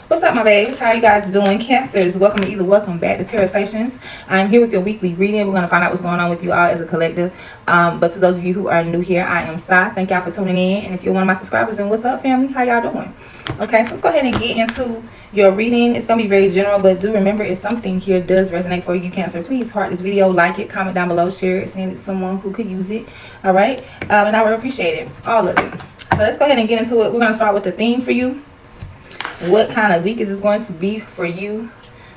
What's up, my babes? How you guys doing? Cancers, welcome back to Tarot Sessions. I'm here with your weekly reading. We're going to find out what's going on with you all as a collective. But to those of you who are new here, I am Sai. Thank y'all for tuning in. And if you're one of my subscribers, then what's up, family? How y'all doing? Okay, so let's go ahead and get into your reading. It's going to be very general, but do remember if something here does resonate for you, Cancer, please heart this video, like it, comment down below, share it, send it to someone who could use it. All right? And I would appreciate it, all of it. So let's go ahead and get into it. We're going to start with the theme for you. What kind of week is this going to be for you,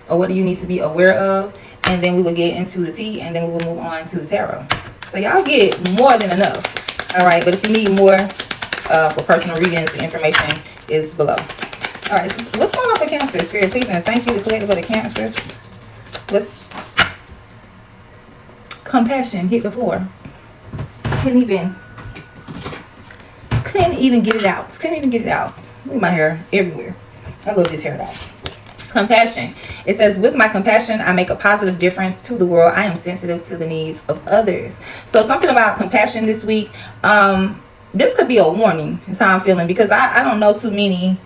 or what do you need to be aware of? And then we will get into the tea, and then we will move on to the tarot. So y'all get more than enough. All right, but if you need more for personal readings, the information is below. All right, so what's going on for Cancer? Spirit, please, and thank you to collective for the Cancers. What's compassion? Hit the floor. Couldn't even get it out. Couldn't even get it out. Look at my hair everywhere. I love this hair dye. Compassion. It says, with my compassion, I make a positive difference to the world. I am sensitive to the needs of others. So something about compassion this week. This could be a warning. Is how I'm feeling, because I don't know too many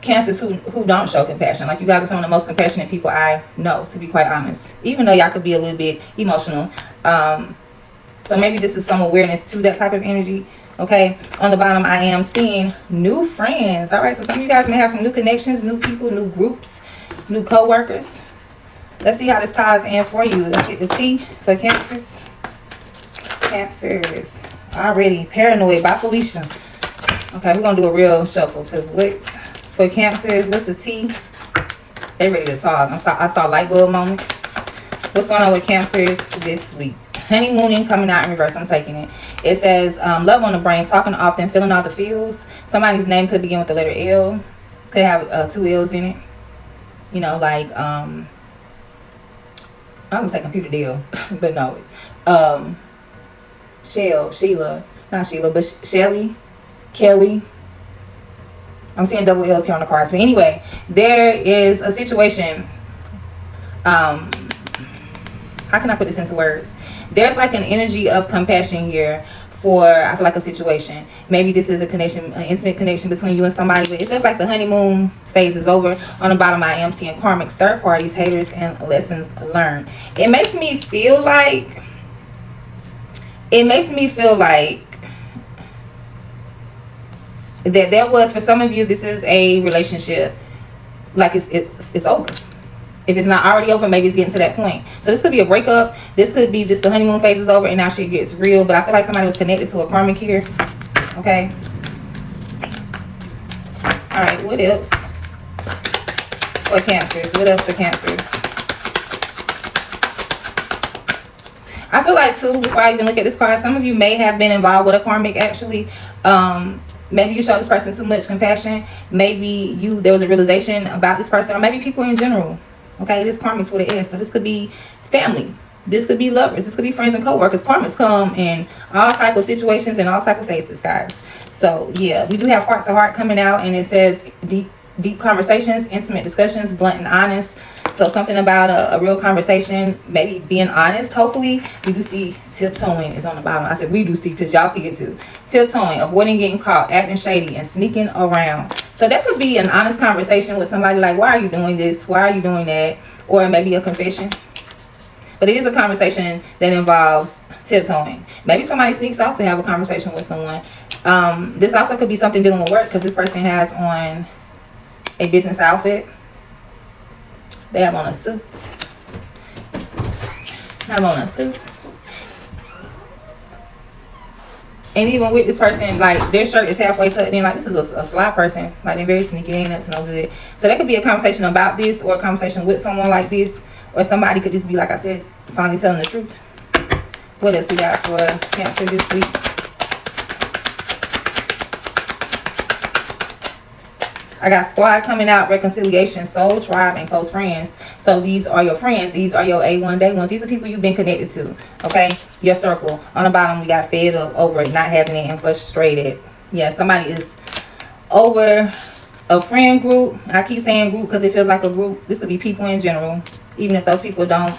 Cancers who don't show compassion. Like, you guys are some of the most compassionate people I know, to be quite honest. Even though y'all could be a little bit emotional. So maybe this is some awareness to that type of energy. Okay, on the bottom, I am seeing new friends. All right, so some of you guys may have some new connections, new people, new groups, new co-workers. Let's see how this ties in for you. Let's get the tea for Cancers. Cancers. Already paranoid by Felicia. Okay, we're going to do a real shuffle, because what's for Cancers, what's the tea? They ready to talk. I saw light bulb moment. What's going on with Cancers this week? Honeymooning coming out in reverse. I'm taking it. It says, love on the brain, talking often, filling all the feels. Somebody's name could begin with the letter L. Could have 2 L's in it. You know, like, I'm going to say computer deal, but no. Sheila, not Sheila, but Shelly, Kelly. I'm seeing double L's here on the cards. But anyway, there is a situation. How can I put this into words? There's like an energy of compassion here for, I feel like, a situation. Maybe this is a connection, an intimate connection between you and somebody, but it feels like the honeymoon phase is over. On the bottom, I am seeing karmics, third parties, haters, and lessons learned. It makes me feel like that there was, for some of you, this is a relationship, like it's over. If it's not already over, maybe it's getting to that point. So this could be a breakup. This could be just the honeymoon phase is over and now shit gets real. But I feel like somebody was connected to a karmic here. Okay. All right. What else for Cancers? What else for Cancers? I feel like, too, before I even look at this card, some of you may have been involved with a karmic, actually. Maybe you showed this person too much compassion. Maybe there was a realization about this person, or maybe people in general. Okay, this karmic's with an S, so this could be family, this could be lovers, this could be friends and co-workers. Karmics come in all type of situations and all type of faces, guys. So yeah, we do have hearts of heart coming out, and it says deep conversations, intimate discussions, blunt and honest. So something about a real conversation, maybe being honest. Hopefully, we do see tiptoeing is on the bottom. I said we do see, because y'all see it too. Tiptoeing, avoiding getting caught, acting shady, and sneaking around. So that could be an honest conversation with somebody, like, why are you doing this? Why are you doing that? Or maybe a confession. But it is a conversation that involves tiptoeing. Maybe somebody sneaks out to have a conversation with someone. This also could be something dealing with work, because this person has on a business outfit. They have on a suit. And even with this person, like, their shirt is halfway tucked in. Like, this is a sly person. Like, they're very sneaky. Ain't up to no good. So that could be a conversation about this, or a conversation with someone like this. Or somebody could just be, like I said, finally telling the truth. What else we got for Cancer this week? I got squad coming out, reconciliation, soul, tribe, and close friends. So these are your friends. These are your A1 day ones. These are people you've been connected to. Okay? Your circle. On the bottom, we got fed up over it, not having it, and frustrated. Yeah, somebody is over a friend group. And I keep saying group because it feels like a group. This could be people in general. Even if those people don't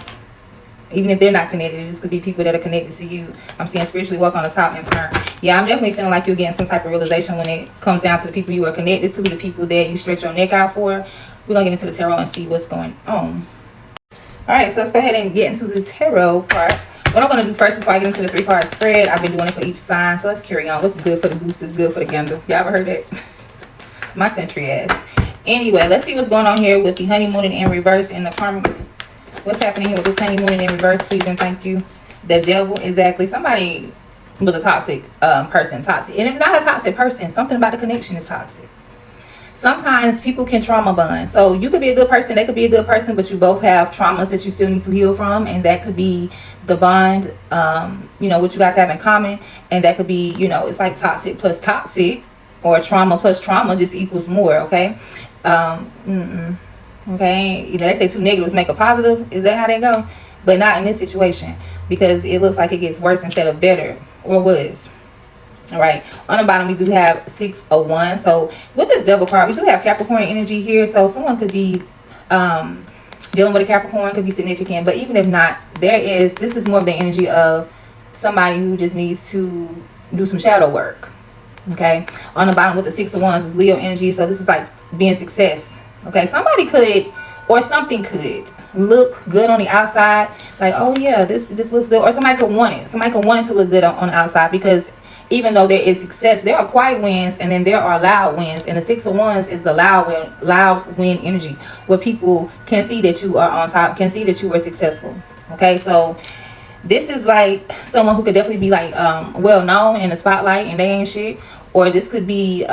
Even if they're not connected, it just could be people that are connected to you. I'm seeing spiritually walk on the top and turn. Yeah, I'm definitely feeling like you're getting some type of realization when it comes down to the people you are connected to, the people that you stretch your neck out for. We're going to get into the tarot and see what's going on. Alright, so let's go ahead and get into the tarot part. What I'm going to do first before I get into the 3-card spread, I've been doing it for each sign. So let's carry on. What's good for the goose is good for the gander. Y'all ever heard that? My country ass. Anyway, let's see what's going on here with the honeymoon in reverse and the karmic. What's happening here with this honeymoon in reverse, please and thank you. The devil, exactly. Somebody was a toxic person, toxic. And if not a toxic person, something about the connection is toxic. Sometimes people can trauma bond. So you could be a good person, they could be a good person, but you both have traumas that you still need to heal from, and that could be the bond, you know, what you guys have in common. And that could be, you know, it's like toxic plus toxic, or trauma plus trauma just equals more, okay? Okay, you know, they say two negatives make a positive. Is that how they go? But not in this situation, because it looks like it gets worse instead of better, or was. All right, on the bottom we do have 6 of Wands. So with this devil card, we do have Capricorn energy here. So someone could be dealing with a Capricorn, could be significant. But even if not, this is more of the energy of somebody who just needs to do some shadow work. Okay, on the bottom with the 6 of Wands is Leo energy. So this is like being success. Okay, somebody could, or something could look good on the outside, like, oh yeah, this looks good. Or somebody could want it. Somebody could want it to look good on the outside, because even though there is success, there are quiet wins and then there are loud wins. And the 6 of Wands is the loud win energy, where people can see that you are on top, can see that you were successful. Okay, so this is like someone who could definitely be like well known in the spotlight and they ain't shit. Or this could be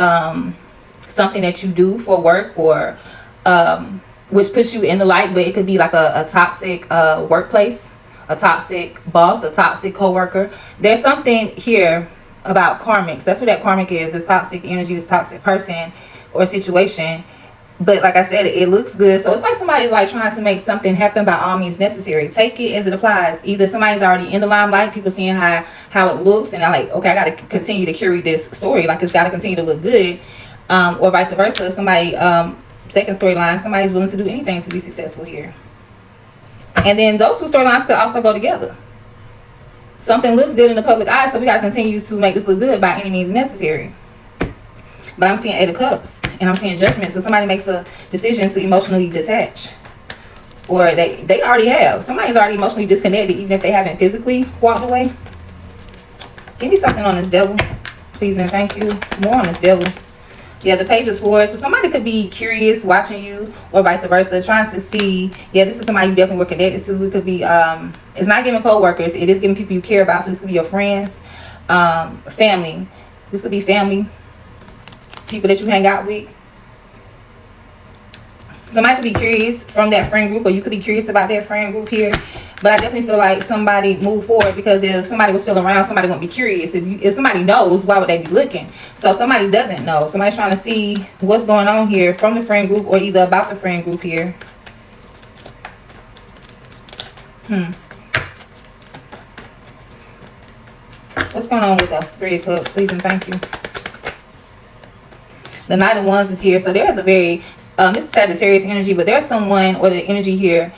something that you do for work, or which puts you in the light, but it could be like a toxic workplace, a toxic boss, a toxic co-worker. There's something here about karmics. That's what that karmic is. This toxic energy, this toxic person or situation. But like I said, it looks good. So it's like somebody's like trying to make something happen by all means necessary. Take it as it applies. Either somebody's already in the limelight, people seeing how it looks, and I'm like, okay, I got to continue to carry this story. Like, it's got to continue to look good. Or vice versa. Somebody, second storyline, somebody's willing to do anything to be successful here. And then those two storylines could also go together. Something looks good in the public eye, so we got to continue to make this look good by any means necessary. But I'm seeing 8 of Cups, and I'm seeing Judgment. So somebody makes a decision to emotionally detach. Or they already have. Somebody's already emotionally disconnected, even if they haven't physically walked away. Give me something on this devil, please and thank you. More on this devil. Yeah, the Page of Swords. So somebody could be curious, watching you, or vice versa, trying to see. Yeah, this is somebody you definitely were connected to. It could be, it's not giving co-workers. It is giving people you care about. So this could be your friends, family. This could be family, people that you hang out with. Somebody could be curious from that friend group, or you could be curious about their friend group here. But I definitely feel like somebody moved forward, because if somebody was still around, somebody wouldn't be curious. If somebody knows, why would they be looking? So somebody doesn't know. Somebody's trying to see what's going on here from the friend group, or either about the friend group here. What's going on with the 3 of Cups, please and thank you. The Knight of Wands is here. So there is a very, this is Sagittarius energy, but there's someone, or the energy here,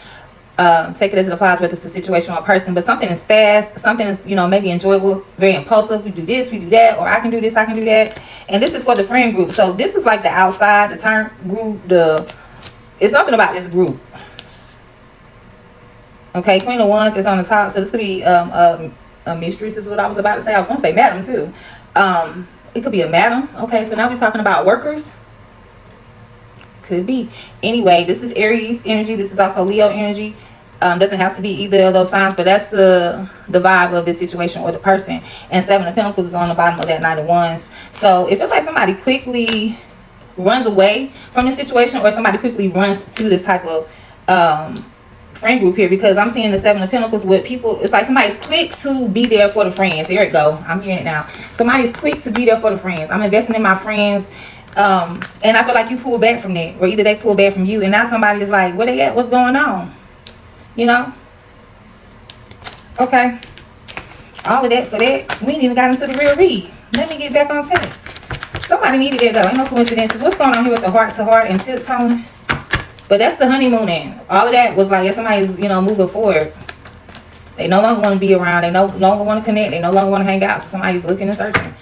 take it as it applies, whether it's a situation or a person, but something is fast, something is, you know, maybe enjoyable, very impulsive. We do this, we do that, or I can do this, I can do that. And this is for the friend group. So this is like the outside, the turn group, it's something about this group. Okay, Queen of Wands is on the top. So this could be a mistress is what I was about to say. I was going to say madam too. It could be a madam. Okay, so now we're talking about workers. Could be. Anyway, this is Aries energy. This is also Leo energy. Doesn't have to be either of those signs, but that's the vibe of this situation or the person. And 7 of Pentacles is on the bottom of that Knight of Wands. So it feels like somebody quickly runs away from the situation, or somebody quickly runs to this type of friend group here, because I'm seeing the 7 of Pentacles with people. It's like somebody's quick to be there for the friends. There it go. I'm hearing it now. Somebody's quick to be there for the friends. I'm investing in my friends. And I feel like you pull back from that, or either they pull back from you, and now somebody is like, where they at? What's going on? You know? Okay. All of that for that. We ain't even got into the real read. Let me get back on task. Somebody needed that though. Ain't no coincidences. What's going on here with the heart to heart and tiptoeing? But that's the honeymoon in. All of that was like, yeah, somebody's, you know, moving forward. They no longer want to be around. They no longer want to connect. They no longer want to hang out. So somebody's looking and searching.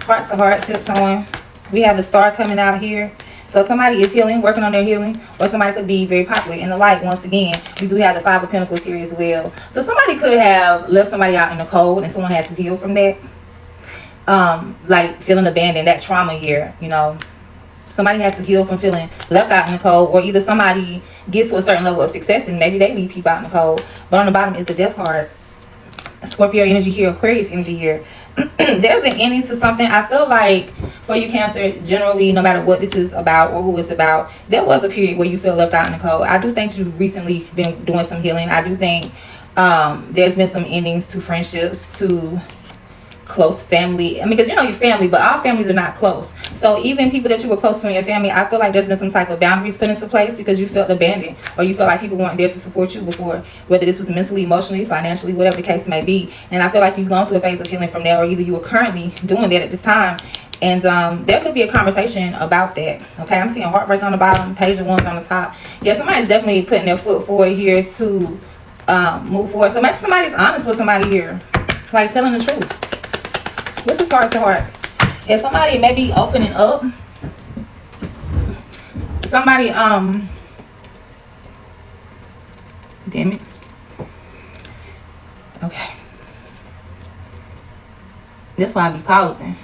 Hearts to heart, tips on. We have the star coming out here. So somebody is healing, working on their healing, or somebody could be very popular in the light. Once again, we do have the Five of Pentacles here as well. So somebody could have left somebody out in the cold, and someone has to heal from that. Like feeling abandoned, that trauma here, you know. Somebody has to heal from feeling left out in the cold, or either somebody gets to a certain level of success and maybe they leave people out in the cold. But on the bottom is the Death card. Scorpio energy here, Aquarius energy here. There's an ending to something. I feel like for you, Cancer, generally, no matter what this is about or who it's about, there was a period where you feel left out in the cold. I do think you've recently been doing some healing. I do think there's been some endings to friendships, to close family. I mean, because you know your family, but all families are not close. So even people that you were close to in your family, I feel like there's been some type of boundaries put into place because you felt abandoned, or you felt like people weren't there to support you before, whether this was mentally, emotionally, financially, whatever the case may be. And I feel like you've gone through a phase of healing from there, or either you were currently doing that at this time. And there could be a conversation about that. Okay, I'm seeing heartbreak on the bottom, page of wands on the top. Yeah, somebody's definitely putting their foot forward here to move forward. So maybe somebody's honest with somebody here, like telling the truth. What's this heart to heart? If somebody may be opening up, somebody damn it. Okay. That's why I be pausing.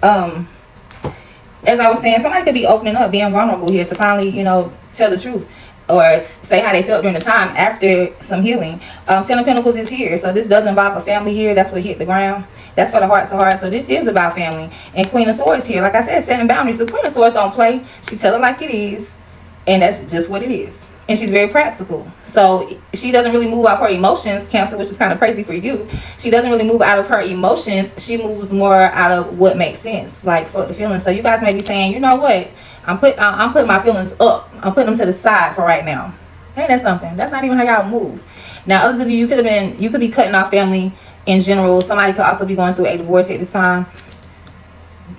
As I was saying, somebody could be opening up, being vulnerable here to finally, you know, tell the truth, or say how they felt during the time after some healing. Ten of Pentacles is here, so this does involve a family here. That's what hit the ground. That's for the hearts to heart. So this is about family. And Queen of Swords here, like I said, setting boundaries. The Queen of Swords don't play. She tell it like it is, and that's just what it is. And she's very practical. So she doesn't really move out of her emotions, Cancer, which is kind of crazy for you. She doesn't really move out of her emotions. She moves more out of what makes sense, like fuck the feelings. So you guys may be saying, you know what? I'm putting my feelings up. I'm putting them to the side for right now. Ain't that something? That's not even how y'all move. Now, others of you, you could be cutting off family in general. Somebody could also be going through a divorce at this time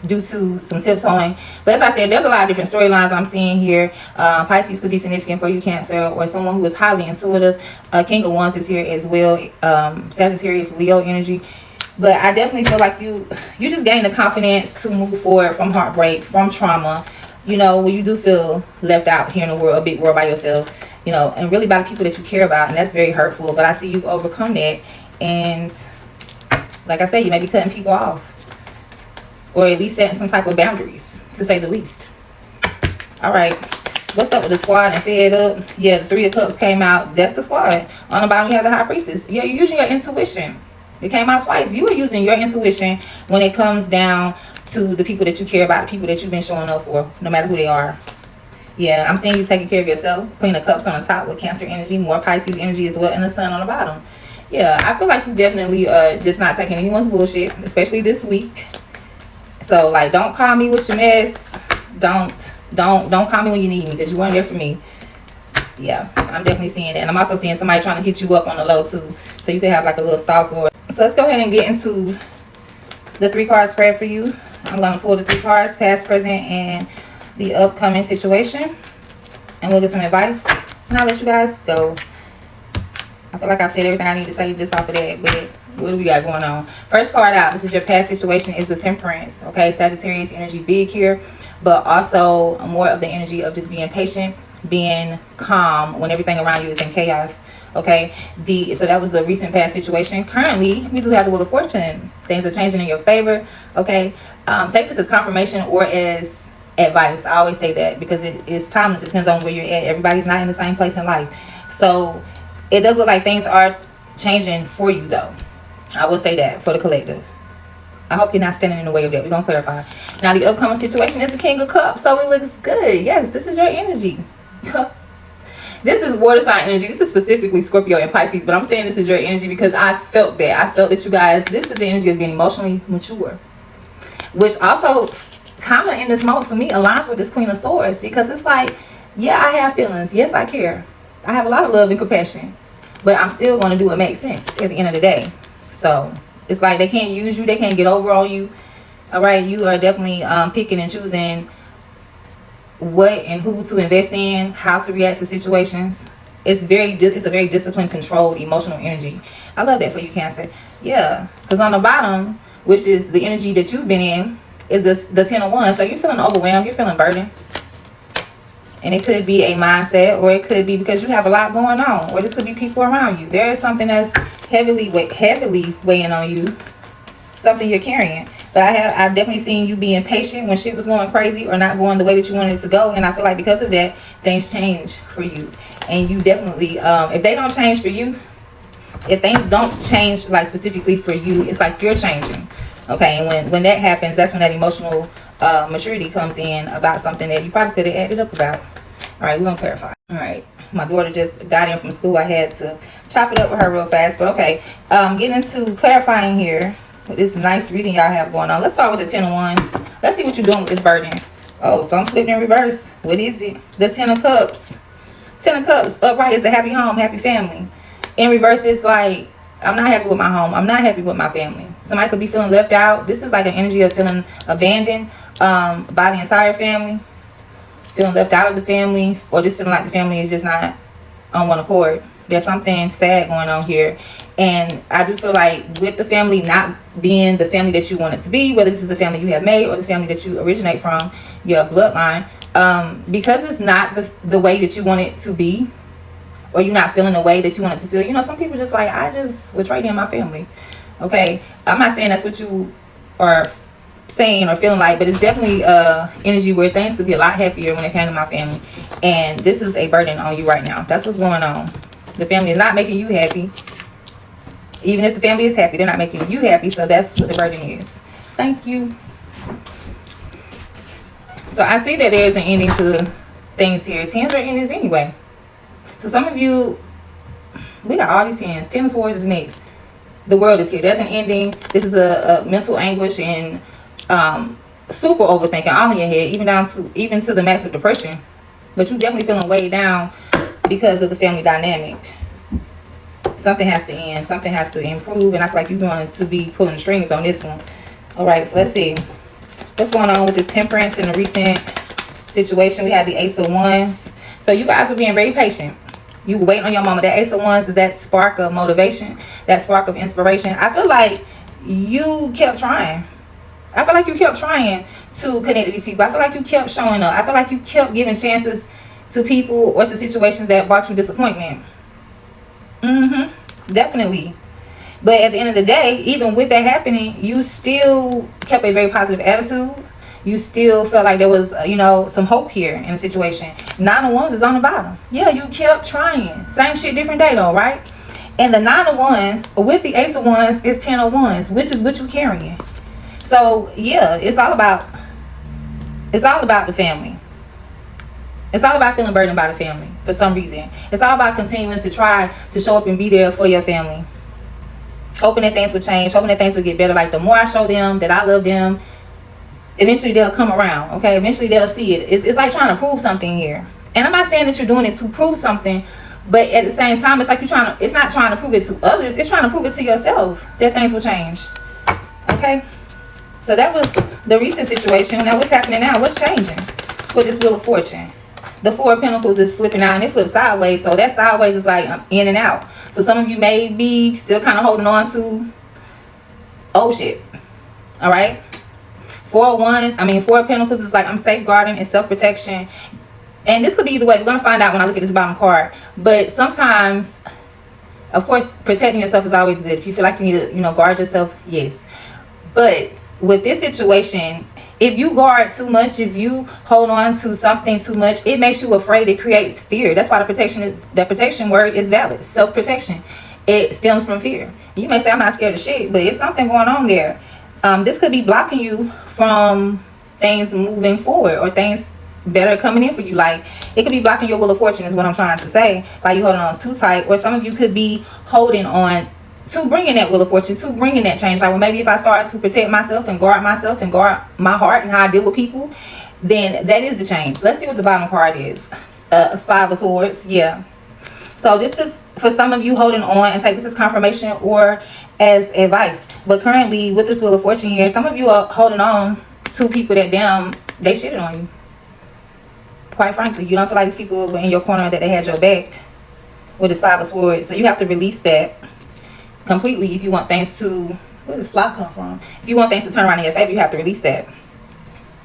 due to some tiptoeing. But as I said, there's a lot of different storylines I'm seeing here. Pisces could be significant for you, Cancer, or someone who is highly intuitive. King of Wands is here as well. Sagittarius, Leo energy. But I definitely feel like you just gain the confidence to move forward from heartbreak, from trauma. You know, when you do feel left out here in the world, a big world by yourself, you know, and really by the people that you care about, and that's very hurtful. But I see you've overcome that, and like I said, you may be cutting people off, or at least setting some type of boundaries, to say the least. All right, what's up with the squad and fed up? Yeah, the Three of Cups came out. That's the squad. On the bottom, we have the High Priestess. Yeah, you're using your intuition. It came out twice. You are using your intuition when it comes down to the people that you care about, the people that you've been showing up for, no matter who they are. Yeah, I'm seeing you taking care of yourself. Queen of Cups on the top with Cancer energy, more Pisces energy as well, and the Sun on the bottom. Yeah, I feel like you definitely just not taking anyone's bullshit, especially this week. So like, don't call me with your mess. Don't call me when you need me, because you weren't there for me. Yeah, I'm definitely seeing that. And I'm also seeing somebody trying to hit you up on the low too, so you could have like a little stalker. So let's go ahead and get into the 3-card spread for you. I'm going to pull the 3 cards, past, present, and the upcoming situation, and we'll get some advice, and I'll let you guys go. I feel like I've said everything I need to say just off of that, but what do we got going on? First card out, this is your past situation, is the Temperance. Okay, Sagittarius energy big here, but also more of the energy of just being patient, being calm when everything around you is in chaos. Okay, so that was the recent past situation. Currently, we do have the Wheel of Fortune. Things are changing in your favor. Okay, take this as confirmation or as advice. I always say that because it is timeless. It depends on where you're at. Everybody's not in the same place in life, so it does look like things are changing for you, though. I will say that for the collective. I hope you're not standing in the way of that. We're gonna clarify. Now, the upcoming situation is the King of Cups, so it looks good. Yes, this is your energy. This is water sign energy. This is specifically Scorpio and Pisces, but I'm saying this is your energy because I felt that. I felt that you guys, this is the energy of being emotionally mature, which also kind of in this moment for me aligns with this Queen of Swords, because it's like, yeah, I have feelings. Yes, I care. I have a lot of love and compassion, but I'm still going to do what makes sense at the end of the day. So it's like they can't use you. They can't get over on you. All right, you are definitely picking and choosing what and who to invest in, how to react to situations. It's a very disciplined, controlled, emotional energy. I love that for you, Cancer. Yeah, because on the bottom, which is the energy that you've been in, is the 10 of Wands. So you're feeling overwhelmed, you're feeling burdened. And it could be a mindset, or it could be because you have a lot going on, or this could be people around you. There is something that's heavily weighing on you, something you're carrying. But I've definitely seen you being patient when shit was going crazy or not going the way that you wanted it to go. And I feel like because of that, things change for you. And you definitely, if they don't change for you, if things don't change like specifically for you, it's like you're changing. Okay, and when that happens, that's when that emotional maturity comes in about something that you probably could have added up about. All right, we're gonna clarify. All right, my daughter just got in from school. I had to chop it up with her real fast, but okay. Getting into clarifying here. This nice reading y'all have going on. Let's start with the 10 of Wands. Let's see what you're doing with this burden. Oh, so I'm flipping in reverse. What is it? The 10 of Cups. 10 of Cups. Upright is a happy home, happy family. In reverse, it's like, I'm not happy with my home. I'm not happy with my family. Somebody could be feeling left out. This is like an energy of feeling abandoned by the entire family. Feeling left out of the family. Or just feeling like the family is just not on one accord. There's something sad going on here. And I do feel like with the family not being the family that you want it to be, whether this is the family you have made or the family that you originate from, your bloodline, because it's not the way that you want it to be, or you're not feeling the way that you want it to feel. You know, some people just like, I just would trade in my family. Okay, I'm not saying that's what you are saying or feeling like, but it's definitely energy where things could be a lot happier when it came to my family. And this is a burden on you right now. That's what's going on. The family is not making you happy. Even if the family is happy, they're not making you happy. So that's what the burden is. Thank you. So I see that there is an ending to things here. Tens are endings anyway. So some of you, we got all these tens. 10 of Swords is next. The world is here. There's an ending. This is a mental anguish and super overthinking all in your head, even to the massive depression. But you're definitely feeling weighed down because of the family dynamic. Something has to end. Something has to improve. And I feel like you're going to be pulling strings on this one. All right, so let's see. What's going on with this Temperance in the recent situation? We have the Ace of Wands. So you guys are being very patient. You were waiting on your mama. That Ace of Wands is that spark of motivation. That spark of inspiration. I feel like you kept trying. I feel like you kept trying to connect with these people. I feel like you kept showing up. I feel like you kept giving chances to people or to situations that brought you disappointment. Definitely. But at the end of the day, even with that happening, you still kept a very positive attitude. You still felt like there was, some hope here in the situation. 9 of Wands is on the bottom. Yeah, you kept trying. Same shit, different day though, right? And the 9 of Wands with the Ace of Wands is 10 of Wands, which is what you're carrying. So yeah, it's all about the family. It's all about feeling burdened by the family for some reason. It's all about continuing to try to show up and be there for your family. Hoping that things will change. Hoping that things will get better. Like the more I show them that I love them, eventually they'll come around. Okay, eventually they'll see it. It's like trying to prove something here. And I'm not saying that you're doing it to prove something, but at the same time, it's like it's not trying to prove it to others. It's trying to prove it to yourself that things will change. Okay, so that was the recent situation. Now what's happening now? What's changing with this Wheel of Fortune? The 4 of Pentacles is flipping out and it flips sideways. So that sideways is like in and out. So some of you may be still kind of holding on to old shit. All right. 4 of Pentacles is like I'm safeguarding and self-protection. And this could be either way. We're going to find out when I look at this bottom card. But sometimes, of course, protecting yourself is always good. If you feel like you need to, guard yourself, yes. But with this situation, if you guard too much, if you hold on to something too much, it makes you afraid. It creates fear. That's why the protection word is valid. Self-protection. It stems from fear. You may say, I'm not scared of shit, but it's something going on there. This could be blocking you from things moving forward or things better coming in for you. Like it could be blocking your Wheel of Fortune is what I'm trying to say. By you holding on too tight, or some of you could be holding on to bringing that Wheel of Fortune, to bringing that change. Like, well, maybe if I start to protect myself and guard my heart and how I deal with people, then that is the change. Let's see what the bottom card is. 5 of Swords. Yeah. So this is for some of you holding on, and take this as confirmation or as advice. But currently with this Wheel of Fortune here, some of you are holding on to people that they shitted on you. Quite frankly, you don't feel like these people were in your corner, that they had your back. with this 5 of Swords. So you have to release that completely if you want things to, where does fly come from? If you want things to turn around in your favor, you have to release that.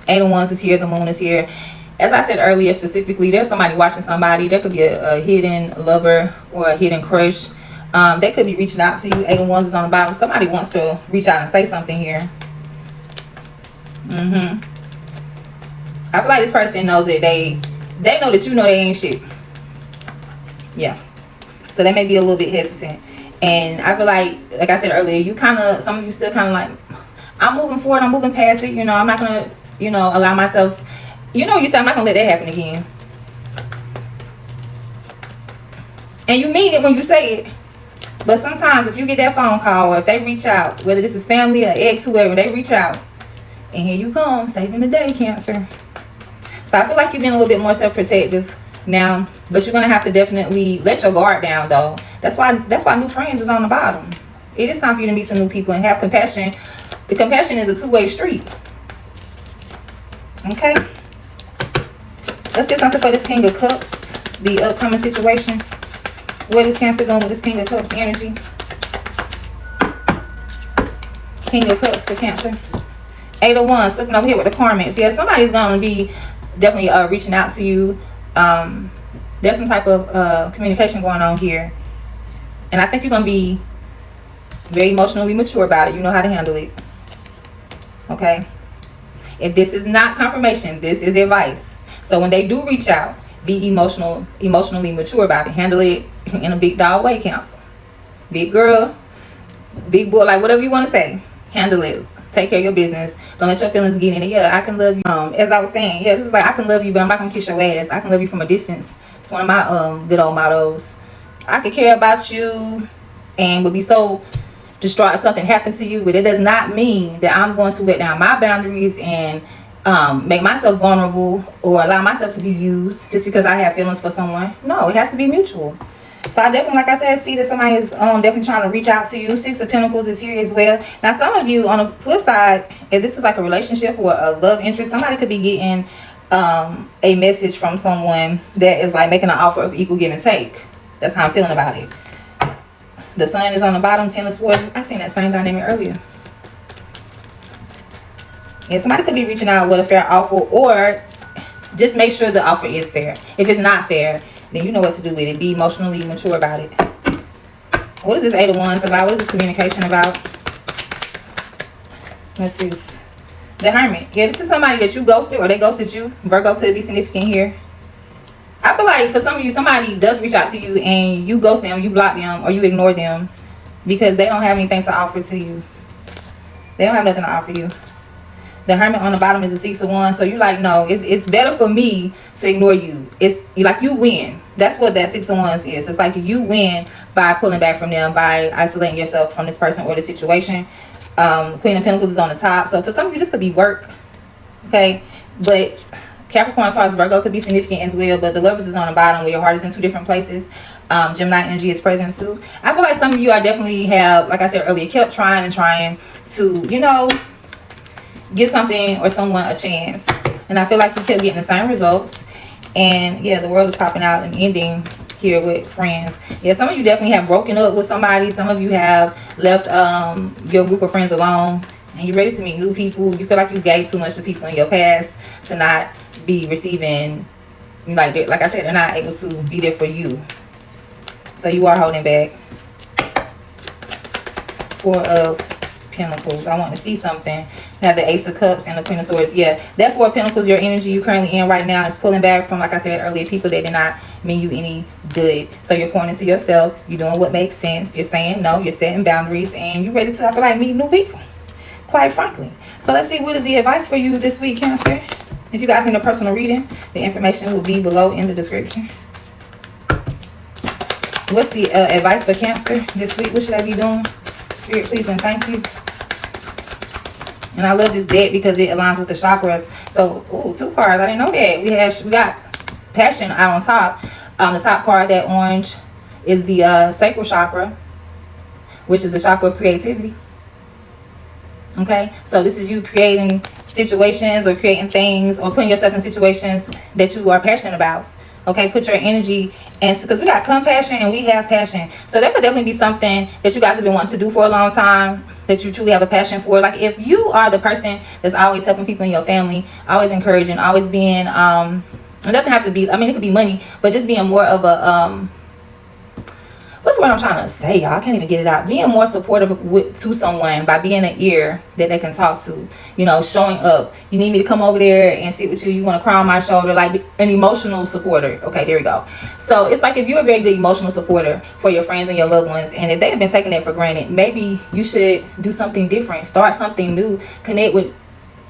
8 of Wands is here, the Moon is here. As I said earlier, specifically, there's somebody watching somebody. There could be a hidden lover or a hidden crush. They could be reaching out to you. 8 of Wands is on the bottom. Somebody wants to reach out and say something here. I feel like this person knows that they know that you know they ain't shit. Yeah. So they may be a little bit hesitant. And I feel like I said earlier, you kind of, some of you still kind of like, I'm moving forward, I'm moving past it. You know, I'm not going to, you know, allow myself, you know, you say I'm not going to let that happen again. And you mean it when you say it. But sometimes if you get that phone call or if they reach out, whether this is family or ex, whoever, they reach out. And here you come, saving the day, Cancer. So I feel like you've been a little bit more self-protective now. But you're going to have to definitely let your guard down, though. That's why new friends is on the bottom. It is time for you to meet some new people and have compassion. The compassion is a two-way street. Okay. Let's get something for this King of Cups. The upcoming situation. What is Cancer doing with this King of Cups energy? King of Cups for Cancer. 8 of Wands, looking over here with the karmics. Yeah, somebody's going to be definitely reaching out to you. There's some type of communication going on here. And I think you're going to be very emotionally mature about it. You know how to handle it. Okay? If this is not confirmation, this is advice. So when they do reach out, be emotionally mature about it. Handle it in a big dog way, Counsel. Big girl, big boy, like whatever you want to say. Handle it. Take care of your business. Don't let your feelings get in it. Yeah, I can love you. As I was saying, yeah, this is like, I can love you, but I'm not going to kiss your ass. I can love you from a distance. It's one of my good old mottos. I could care about you and would be so distraught if something happened to you, but it does not mean that I'm going to let down my boundaries and make myself vulnerable or allow myself to be used just because I have feelings for someone. No, it has to be mutual. So I definitely, like I said, see that somebody is definitely trying to reach out to you. 6 of Pentacles is here as well. Now, some of you, on the flip side, if this is like a relationship or a love interest, somebody could be getting a message from someone that is like making an offer of equal give and take. That's how I'm feeling about it. The Sun is on the bottom, 10 of Swords. I seen that same dynamic earlier. Yeah, somebody could be reaching out with a fair offer, or just make sure the offer is fair. If it's not fair, then you know what to do with it. Be emotionally mature about it. What is this 8 of Wands about? What is this communication about? What's this? The Hermit. Yeah, this is somebody that you ghosted or they ghosted you. Virgo could be significant here. I feel like for some of you, somebody does reach out to you and you ghost them, you block them, or you ignore them because they don't have anything to offer to you. They don't have nothing to offer you. The Hermit on the bottom is a 6 of Wands. So you're like, no, it's better for me to ignore you. It's like you win. That's what that 6 of Wands is. It's like you win by pulling back from them, by isolating yourself from this person or the situation. Queen of Pentacles is on the top. So for some of you, this could be work. Okay. But Capricorn, Taurus, Virgo could be significant as well. But the Lovers is on the bottom where your heart is in 2 different places. Gemini energy is present too. I feel like some of you are definitely have, like I said earlier, kept trying to, you know, give something or someone a chance, and I feel like you kept getting the same results. And yeah, the world is popping out and ending here with friends. Yeah, some of you definitely have broken up with somebody. Some of you have left your group of friends alone, and you're ready to meet new people. You feel like you gave too much to people in your past to not be receiving, like I said, they're not able to be there for you, so you are holding back. 4 of Pentacles. I want to see something. Now the Ace of Cups and the Queen of Swords. Yeah, that's 4 of Pentacles. Your energy you're currently in right now is pulling back from, like I said earlier, people that did not mean you any good. So you're pointing to yourself. You're doing what makes sense. You're saying no. You're setting boundaries, and you're ready to, I feel like, meet new people, quite frankly. So let's see, what is the advice for you this week, Cancer? If you guys need a personal reading, the information will be below in the description. What's the advice for Cancer this week? What should I be doing? Spirit, please and thank you. And I love this deck because it aligns with the chakras. So, ooh, 2 cards. I didn't know that. We got passion out on top. The top card, that orange, is the sacral chakra, which is the chakra of creativity. Okay, so this is you creating situations or creating things or putting yourself in situations that you are passionate about. Okay, put your energy into, because we got compassion and we have passion. So that could definitely be something that you guys have been wanting to do for a long time, that you truly have a passion for. Like if you are the person that's always helping people in your family, always encouraging, always being it doesn't have to be, I mean, it could be money, but just being more of a what's the word I'm trying to say, y'all? I can't even get it out. Being more supportive to someone by being an ear that they can talk to. You know, showing up. You need me to come over there and sit with you. You want to cry on my shoulder. Like an emotional supporter. Okay, there we go. So it's like if you're a very good emotional supporter for your friends and your loved ones, and if they have been taking that for granted, maybe you should do something different. Start something new. Connect with,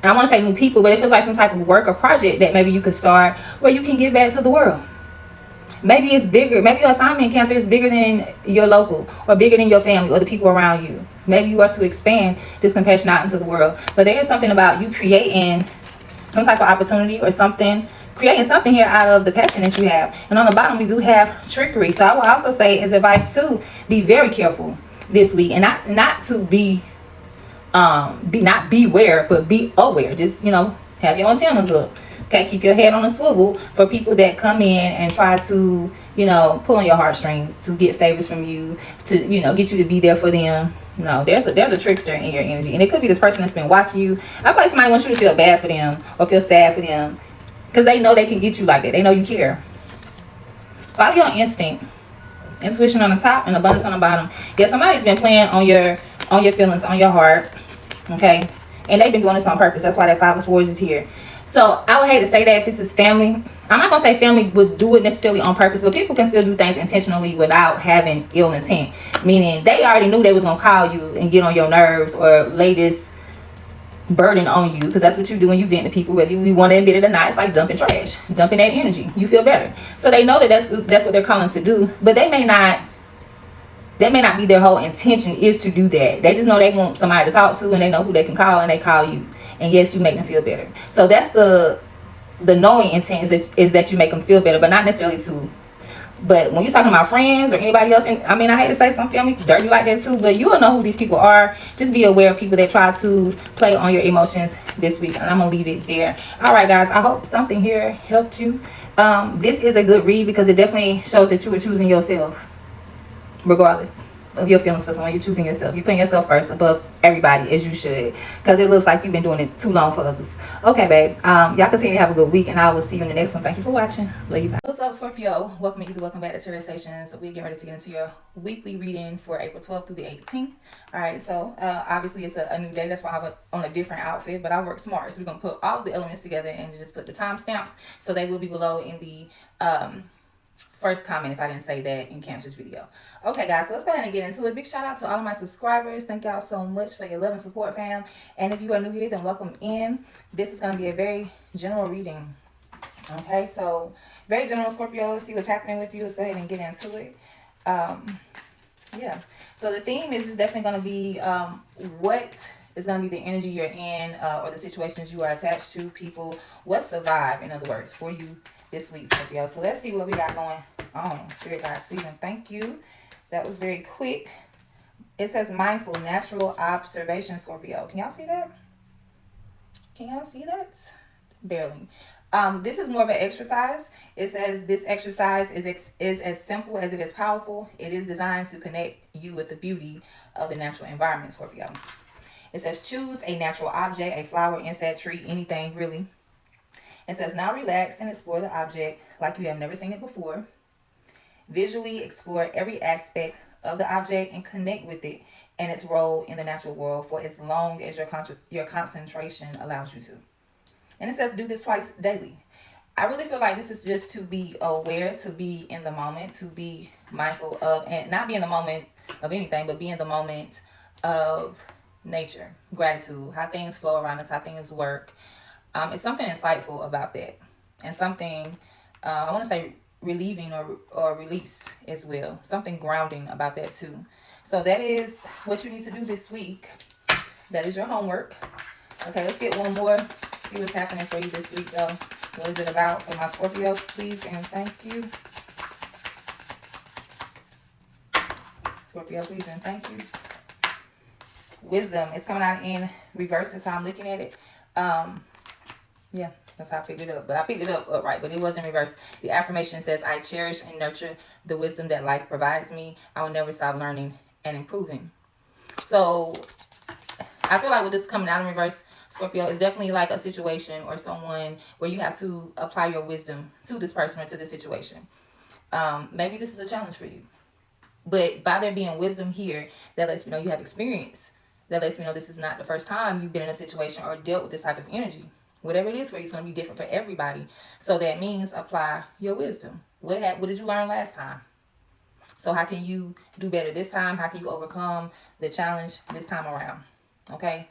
I want to say new people, but it feels like some type of work or project that maybe you could start where you can give back to the world. Maybe it's bigger. Maybe your assignment, Cancer, is bigger than your local or bigger than your family or the people around you. Maybe you are to expand this compassion out into the world. But there is something about you creating some type of opportunity or something, creating something here out of the passion that you have. And on the bottom, we do have trickery. So I will also say as advice to be very careful this week, and not to be not beware, but be aware. Just, you know, have your antennas up. Okay, keep your head on a swivel for people that come in and try to, you know, pull on your heartstrings to get favors from you, to, you know, get you to be there for them. No, there's a trickster in your energy, and it could be this person that's been watching you. I feel like somebody wants you to feel bad for them or feel sad for them because they know they can get you like that. They know you care. Follow your instinct. Intuition on the top and abundance on the bottom. Yeah, somebody's been playing on your feelings, on your heart. Okay, and they've been doing this on purpose. That's why that Five of Swords is here. So I would hate to say that if this is family. I'm not gonna say family would do it necessarily on purpose, but people can still do things intentionally without having ill intent. Meaning they already knew they was gonna call you and get on your nerves or lay this burden on you, because that's what you do when you vent to people, whether you want to admit it or not. It's like dumping trash, dumping that energy. You feel better. So they know that that's what they're calling to do, but that may not be their whole intention is to do that. They just know they want somebody to talk to, and they know who they can call, and they call you. And yes, you make them feel better. So that's the knowing intent, is that you make them feel better, but not necessarily to. But when you're talking about friends or anybody else, and I mean, I hate to say some family dirty like that too, but you will know who these people are. Just be aware of people that try to play on your emotions this week. And I'm going to leave it there. All right, guys. I hope something here helped you. This is a good read because it definitely shows that you were choosing yourself, regardless of your feelings for someone. You're choosing yourself. You're putting yourself first above everybody, as you should, because it looks like you've been doing it too long for others. Okay, babe. Y'all continue to have a good week, and I will see you in the next one. Thank you for watching. Love you. Bye. What's up, Scorpio? Welcome back to Tarot Stations. We're getting ready to get into your weekly reading for April 12th through the 18th. All right, so obviously it's a new day. That's why I have it on a different outfit, but I work smart. So we're going to put all of the elements together and just put the timestamps, so they will be below in the first comment if I didn't say that in Cancer's video. Okay, guys, so let's go ahead and get into it. Big shout out to all of my subscribers. Thank y'all so much for your love and support, fam. And if you are new here, then welcome in. This is going to be a very general reading. Okay, so very general, Scorpio. Let's see what's happening with you. Let's go ahead and get into it. Yeah, so the theme is definitely going to be what is going to be the energy you're in, or the situations you are attached to, people. What's the vibe, in other words, for you this week, Scorpio? So let's see what we got going on. Spirit guides, please and thank you. That was very quick. It says mindful, natural observation, Scorpio. Can y'all see that? Can y'all see that? Barely. This is more of an exercise. It says this exercise is as simple as it is powerful. It is designed to connect you with the beauty of the natural environment, Scorpio. It says choose a natural object, a flower, insect, tree, anything really. It says now relax and explore the object like you have never seen it before. Visually explore every aspect of the object and connect with it and its role in the natural world for as long as your concentration allows you to. And it says do this twice daily. I really feel like this is just to be aware, to be in the moment, to be mindful of, and not be in the moment of anything, but be in the moment of nature, gratitude, how things flow around us, how things work. It's something insightful about that, and something I want to say relieving or release as well. Something grounding about that too. So that is what you need to do this week. That is your homework. Okay, let's get one more. See what's happening for you this week, though. What is it about for my Scorpios, please and thank you. Scorpio, please and thank you. Wisdom is coming out in reverse. That's how I'm looking at it. Yeah. That's how I picked it up. But I picked it up upright, but it was in reverse. The affirmation says, I cherish and nurture the wisdom that life provides me. I will never stop learning and improving. So I feel like with this coming out in reverse, Scorpio, it's definitely like a situation or someone where you have to apply your wisdom to this person or to this situation. Maybe this is a challenge for you. But by there being wisdom here, that lets me know you have experience. That lets me know this is not the first time you've been in a situation or dealt with this type of energy. Whatever it is for you, it's going to be different for everybody. So that means apply your wisdom. What did you learn last time? So how can you do better this time? How can you overcome the challenge this time around? Okay?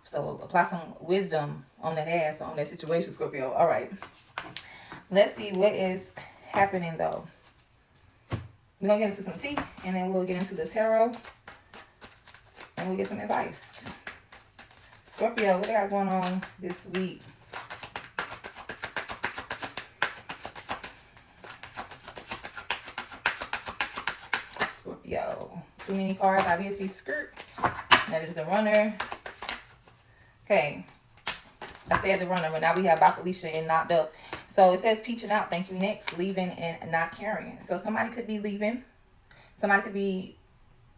So apply some wisdom on that ass, on that situation, Scorpio. All right. Let's see what is happening, though. We're going to get into some tea, and then we'll get into the tarot, and we'll get some advice. Scorpio, what they got going on this week? Scorpio. Too many cards. I did see skirt. That is the runner. Okay. I said the runner, but now we have By Felicia and Knocked Up. So it says peaching out, thank you next, leaving and not carrying. So somebody could be leaving. Somebody could be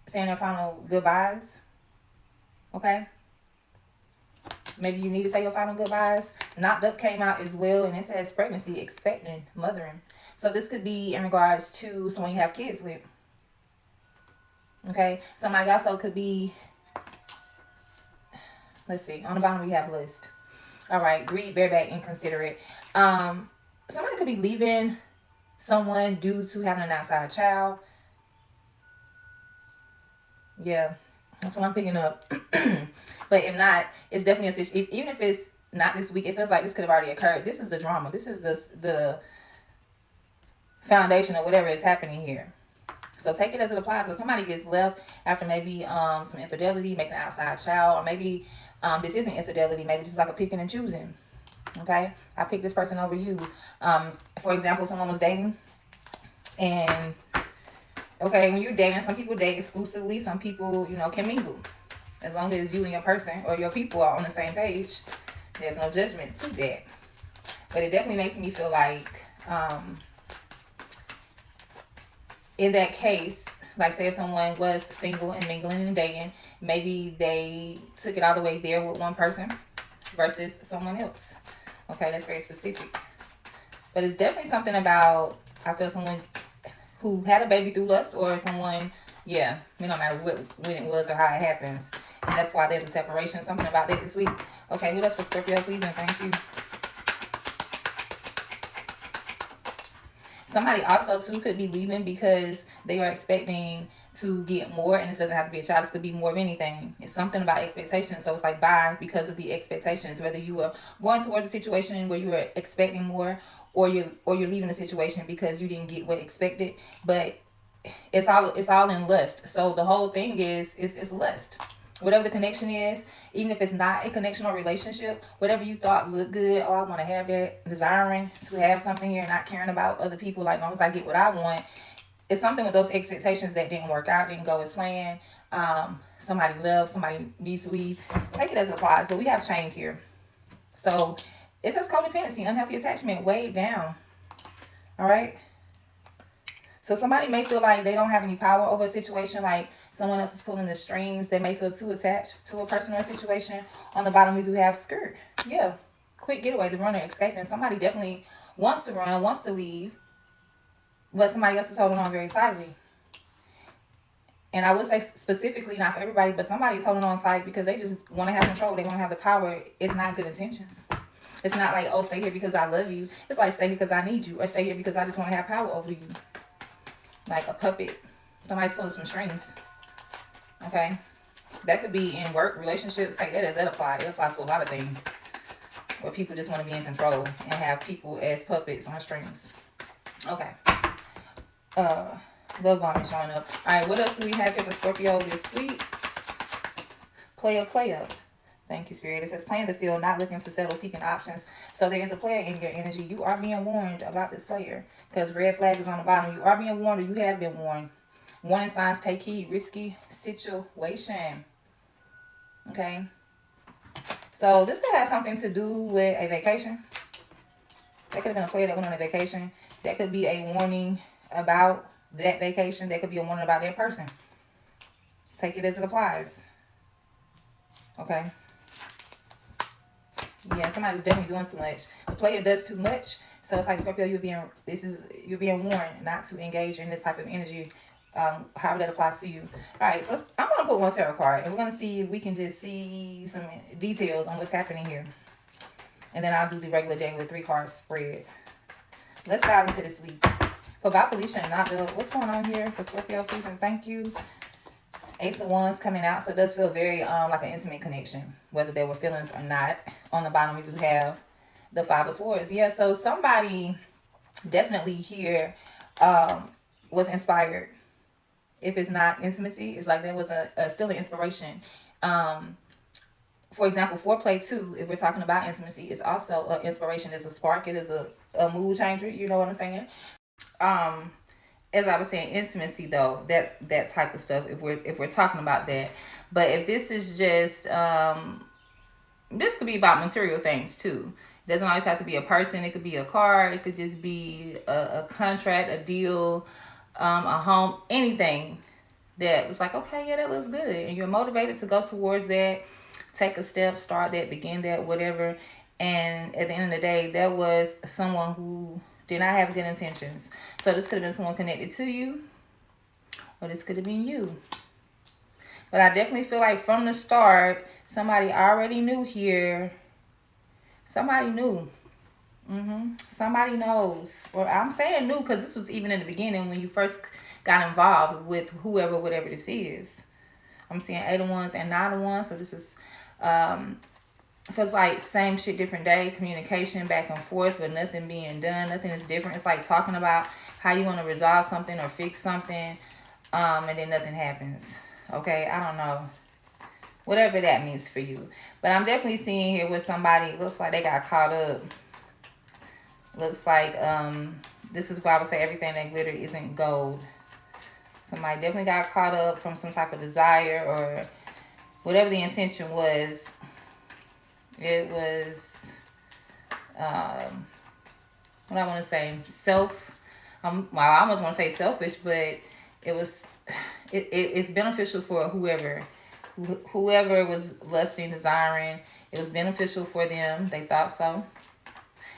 saying their final goodbyes. Okay? Maybe you need to say your final goodbyes. Knocked Up came out as well, and it says pregnancy, expecting, mothering. So this could be in regards to someone you have kids with. Okay? Somebody also could be, let's see, on the bottom we have list. All right, greed, bareback, inconsiderate. Somebody could be leaving someone due to having an outside child. Yeah, that's what I'm picking up. But if not, it's definitely a situation. Even if it's not this week, it feels like this could have already occurred. This is the drama. This is the foundation of whatever is happening here. So take it as it applies. So somebody gets left after maybe some infidelity, making an outside child, or maybe this isn't infidelity. Maybe this is like a picking and choosing. Okay, I picked this person over you. For example, someone was dating, and okay, when you're dating, some people date exclusively. Some people, can mingle. As long as you and your person or your people are on the same page, there's no judgment to that. But it definitely makes me feel like, in that case, like say if someone was single and mingling and dating, maybe they took it all the way there with one person versus someone else. Okay, that's very specific. But it's definitely something about, I feel someone who had a baby through lust, or someone, yeah, no matter when it was or how it happens. And that's why there's a separation. Something about that this week. Okay, what else for Scorpio, please, and thank you. Somebody also, too, could be leaving because they are expecting to get more, and this doesn't have to be a child. This could be more of anything. It's something about expectations. So it's like bye because of the expectations. Whether you were going towards a situation where you were expecting more, or you're leaving a situation because you didn't get what expected. But it's all in lust. So the whole thing is lust. Whatever the connection is, even if it's not a connection or relationship, whatever you thought looked good, oh, I want to have that, desiring to have something here, not caring about other people, like as long as I get what I want, it's something with those expectations that didn't work out, didn't go as planned. Somebody left, somebody needs to leave. Take it as it applies, but we have change here. So it says codependency, unhealthy attachment, weighed down. All right. So somebody may feel like they don't have any power over a situation, like someone else is pulling the strings. They may feel too attached to a person or a situation. On the bottom, we do have skirt. Yeah. Quick getaway, the runner escaping. Somebody definitely wants to run, wants to leave, but somebody else is holding on very tightly. And I would say specifically, not for everybody, but somebody's holding on tight because they just want to have control. They want to have the power. It's not good intentions. It's not like, oh, stay here because I love you. It's like, stay here because I need you, or stay here because I just want to have power over you. Like a puppet. Somebody's pulling some strings. Okay? That could be in work, relationships. Take that as that apply. It applies to a lot of things. Where people just want to be in control and have people as puppets on strings. Okay. Love bomb is showing up. Alright, what else do we have here for Scorpio this week? Player. Thank you, Spirit. It says playing the field, not looking to settle, seeking options. So there is a player in your energy. You are being warned about this player. Because red flag is on the bottom. You are being warned, or you have been warned. Warning signs, take heed, risky situation. Okay. So this could have something to do with a vacation. That could have been a player that went on a vacation. That could be a warning about that vacation. That could be a warning about that person. Take it as it applies. Okay. Yeah, somebody's definitely doing too much. The player does too much. So it's like, Scorpio, you're being warned not to engage in this type of energy. However that applies to you. All right, so I'm going to pull one tarot card, and we're going to see if we can just see some details on what's happening here. And then I'll do the regular 3-card spread. Let's dive into this week. For Felicia and not Bill, what's going on here for Scorpio, please and thank you. Ace of Wands coming out, so it does feel very like an intimate connection, whether there were feelings or not. On the bottom, we do have the 5 of Swords. Yeah, so somebody definitely here was inspired. If it's not intimacy, it's like there was still an inspiration. For example, foreplay too, if we're talking about intimacy, it's also an inspiration. It's a spark. It is a mood changer. You know what I'm saying? As I was saying, intimacy though, that type of stuff. If we're talking about that, but if this is just this could be about material things too. It doesn't always have to be a person. It could be a car. It could just be a contract, a deal, a home, anything that was like, okay, yeah, that looks good, and you're motivated to go towards that, take a step, start that, begin that, whatever. And at the end of the day, there was someone who did not have good intentions. So this could have been someone connected to you, or this could have been you. But I definitely feel like from the start, somebody already knew here. Somebody knew. Somebody knows. Or I'm saying knew because this was even in the beginning when you first got involved with whoever, whatever this is. I'm seeing 8 of Wands and 9 of Wands. So this is, feels like same shit, different day. Communication back and forth, but nothing being done. Nothing is different. It's like talking about how you want to resolve something or fix something, and then nothing happens. Okay, I don't know. Whatever that means for you. But I'm definitely seeing here with somebody, looks like they got caught up. Looks like this is why I would say everything that glitter isn't gold. Somebody definitely got caught up from some type of desire or whatever the intention was. It was, what I want to say, well, I almost want to say selfish, but it's beneficial for whoever was lusting, desiring. It was beneficial for them. They thought so.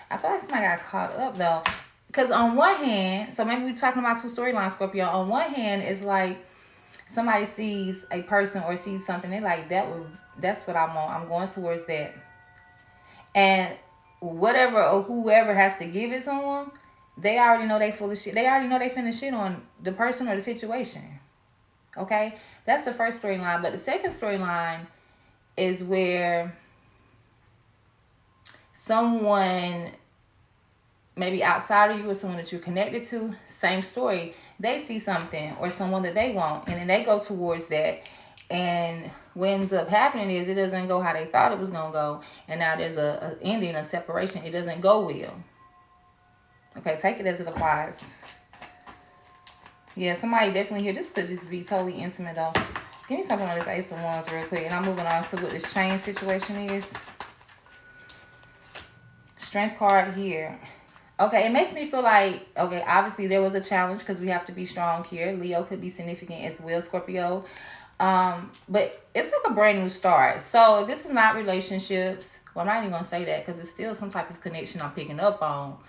I feel like somebody got caught up though. Because on one hand, so maybe we're talking about 2 storylines, Scorpio. On one hand, it's like somebody sees a person or sees something. They're like, that's what I want. I'm going towards that. And whatever or whoever has to give it to them, they already know they full of shit. They already know they finna shit on the person or the situation. Okay? That's the first storyline. But the second storyline is where someone maybe outside of you or someone that you're connected to, same story, they see something or someone that they want, and then they go towards that, and what ends up happening is it doesn't go how they thought it was going to go, and now there's a ending, a separation. It doesn't go well. Okay, take it as it applies. Yeah, somebody definitely here. This could just be totally intimate though. Give me something on this Ace of Wands real quick, and I'm moving on to what this chain situation is. Strength card here. Okay, it makes me feel like, okay, obviously there was a challenge because we have to be strong here. Leo could be significant as well, Scorpio. But it's like a brand new start. So if this is not relationships, well, I'm not even going to say that because it's still some type of connection I'm picking up on.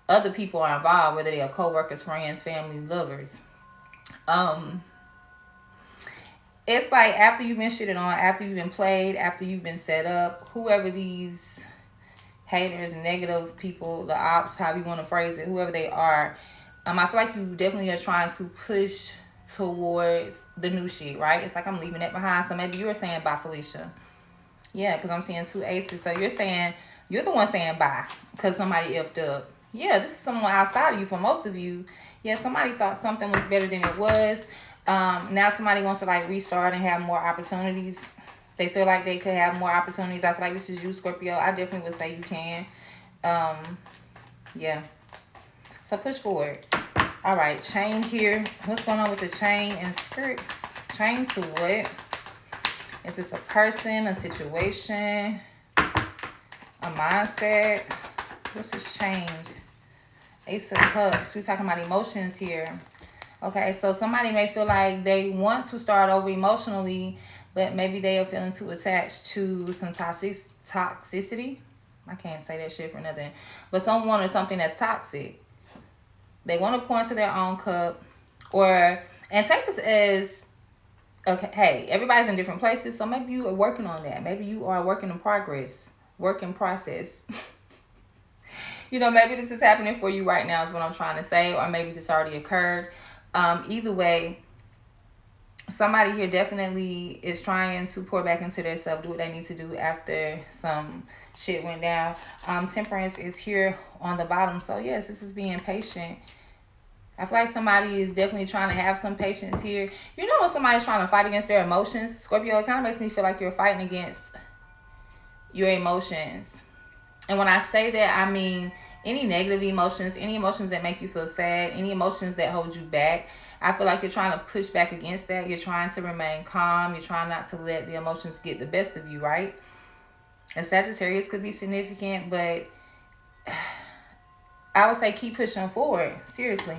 Other people are involved, whether they are co-workers, friends, family, lovers. It's like after you've been shitted on, after you've been played, after you've been set up, whoever these haters, negative people, the ops, however you want to phrase it, whoever they are, I feel like you definitely are trying to push towards the new shit, right? It's like I'm leaving that behind. So maybe you're saying bye, Felicia. Yeah, because I'm seeing 2 aces. So you're saying, you're the one saying bye because somebody effed up. Yeah, this is someone outside of you for most of you. Yeah, somebody thought something was better than it was. Now somebody wants to like restart and have more opportunities. They feel like they could have more opportunities. I feel like this is you, Scorpio. I definitely would say you can. Yeah. So push forward. All right, chain here. What's going on with the chain and spirit? Chain to what? Is this a person, a situation, a mindset? What's this change? Ace of Cups. We're talking about emotions here. Okay, so somebody may feel like they want to start over emotionally, but maybe they are feeling too attached to some toxicity. I can't say that shit for nothing. But someone or something that's toxic. They want to pour into their own cup. And take this as, okay, hey, everybody's in different places, so maybe you are working on that. Maybe you are working in progress, work in process. You know, maybe this is happening for you right now is what I'm trying to say, or maybe this already occurred. Either way, somebody here definitely is trying to pour back into themselves, do what they need to do after some shit went down. Temperance is here on the bottom. So yes, this is being patient. I feel like somebody is definitely trying to have some patience here. You know when somebody's trying to fight against their emotions, Scorpio, it kind of makes me feel like you're fighting against your emotions. And when I say that, I mean any negative emotions, any emotions that make you feel sad, any emotions that hold you back. I feel like you're trying to push back against that. You're trying to remain calm. You're trying not to let the emotions get the best of you, right? And Sagittarius could be significant, but I would say keep pushing forward. Seriously.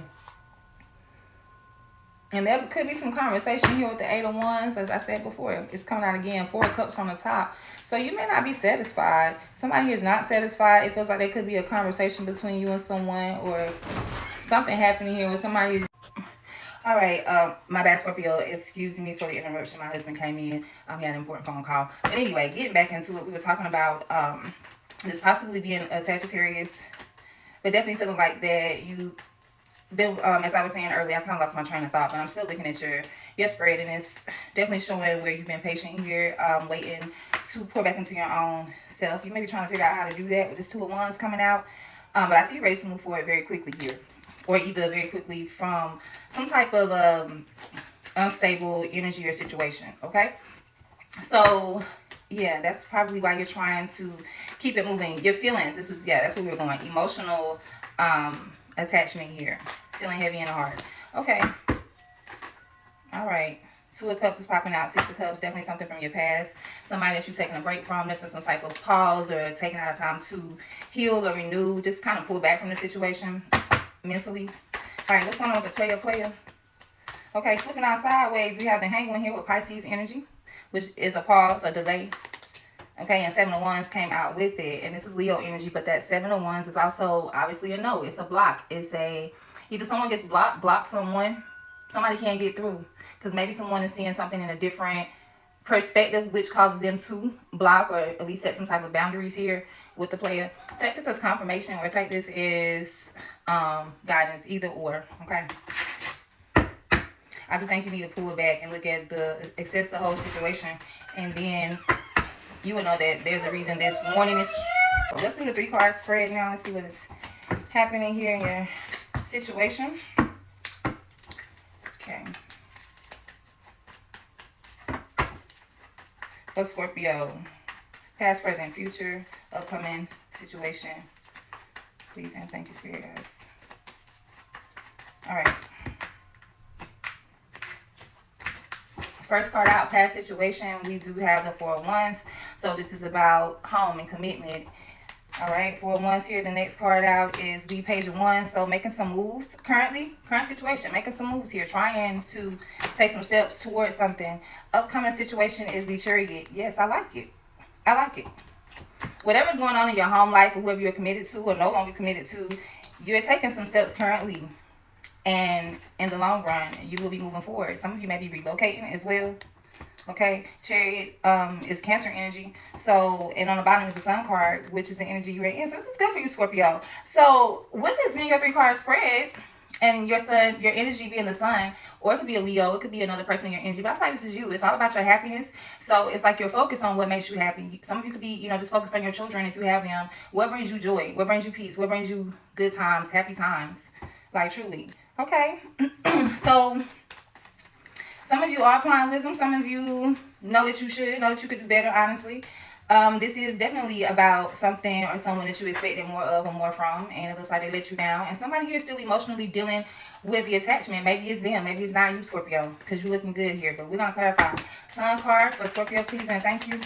And there could be some conversation here with the 8 of Wands. As I said before, it's coming out again. 4 of Cups on the top. So you may not be satisfied. Somebody here is not satisfied. It feels like there could be a conversation between you and someone, or something happening here with somebody. All right, my bad, Scorpio. Excuse me for the interruption. My husband came in. He had an important phone call. But anyway, getting back into it, we were talking about this possibly being a Sagittarius, but definitely feeling like that you been, as I was saying earlier, I kind of lost my train of thought, but I'm still looking at your spread, and it's definitely showing where you've been patient here, waiting to pour back into your own self. You may be trying to figure out how to do that with this 2 of Wands coming out, but I see you ready to move forward very quickly here, or either very quickly from some type of unstable energy or situation. Okay, so yeah, that's probably why you're trying to keep it moving. Your feelings, this is, yeah, that's where we're going. Emotional attachment here, feeling heavy in the heart. Okay, all right. 2 of Cups is popping out. 6 of Cups, definitely something from your past. Somebody that you're taking a break from. That's been some type of pause, or taking out of time to heal or renew. Just kind of pull back from the situation mentally. All right, what's going on with the player? Okay, flipping out sideways, we have the Hangman here with Pisces energy, which is a pause, a delay. Okay, and 7 of Wands came out with it, and this is Leo energy, but that 7 of Wands is also obviously a no. It's a block. It's a, either someone gets block someone, somebody can't get through, because maybe someone is seeing something in a different perspective, which causes them to block, or at least set some type of boundaries here with the player. Take this as confirmation, or take this as guidance, either or. Okay, I do think you need to pull it back and look at assess the whole situation, and then you will know that there's a reason this warning is. Let's do the 3-card spread now and see what is happening here in your situation. Okay. For Scorpio, past, present, future, upcoming situation. Please and thank you, Spirit guides. All right. First card out, past situation, we do have the 4 of Wands. So this is about home and commitment. All right, 4 of Wands here. The next card out is the Page of Wands. So making some moves current situation, making some moves here, trying to take some steps towards something. Upcoming situation is the Chariot. Yes, I like it. I like it. Whatever's going on in your home life, or whoever you're committed to or no longer committed to, you're taking some steps currently. And in the long run, you will be moving forward. Some of you may be relocating as well. Okay, Chariot is Cancer energy. So, and on the bottom is the Sun card, which is the energy you're in. So this is good for you, Scorpio. So with this being your 3-card spread, and your sun, your energy being the Sun, or it could be a Leo, it could be another person in your energy, but I feel like this is you. It's all about your happiness. So it's like you're focused on what makes you happy. Some of you could be, you know, just focused on your children if you have them. What brings you joy? What brings you peace? What brings you good times, happy times? Like, truly. Okay. So some of you are applying wisdom. Some of you know that you should, know that you could do better, honestly. This is definitely about something or someone that you expected more of or more from, and it looks like they let you down. And somebody here is still emotionally dealing with the attachment. Maybe it's them. Maybe it's not you, Scorpio, because you're looking good here. But we're going to clarify. Sun card for Scorpio, please and thank you.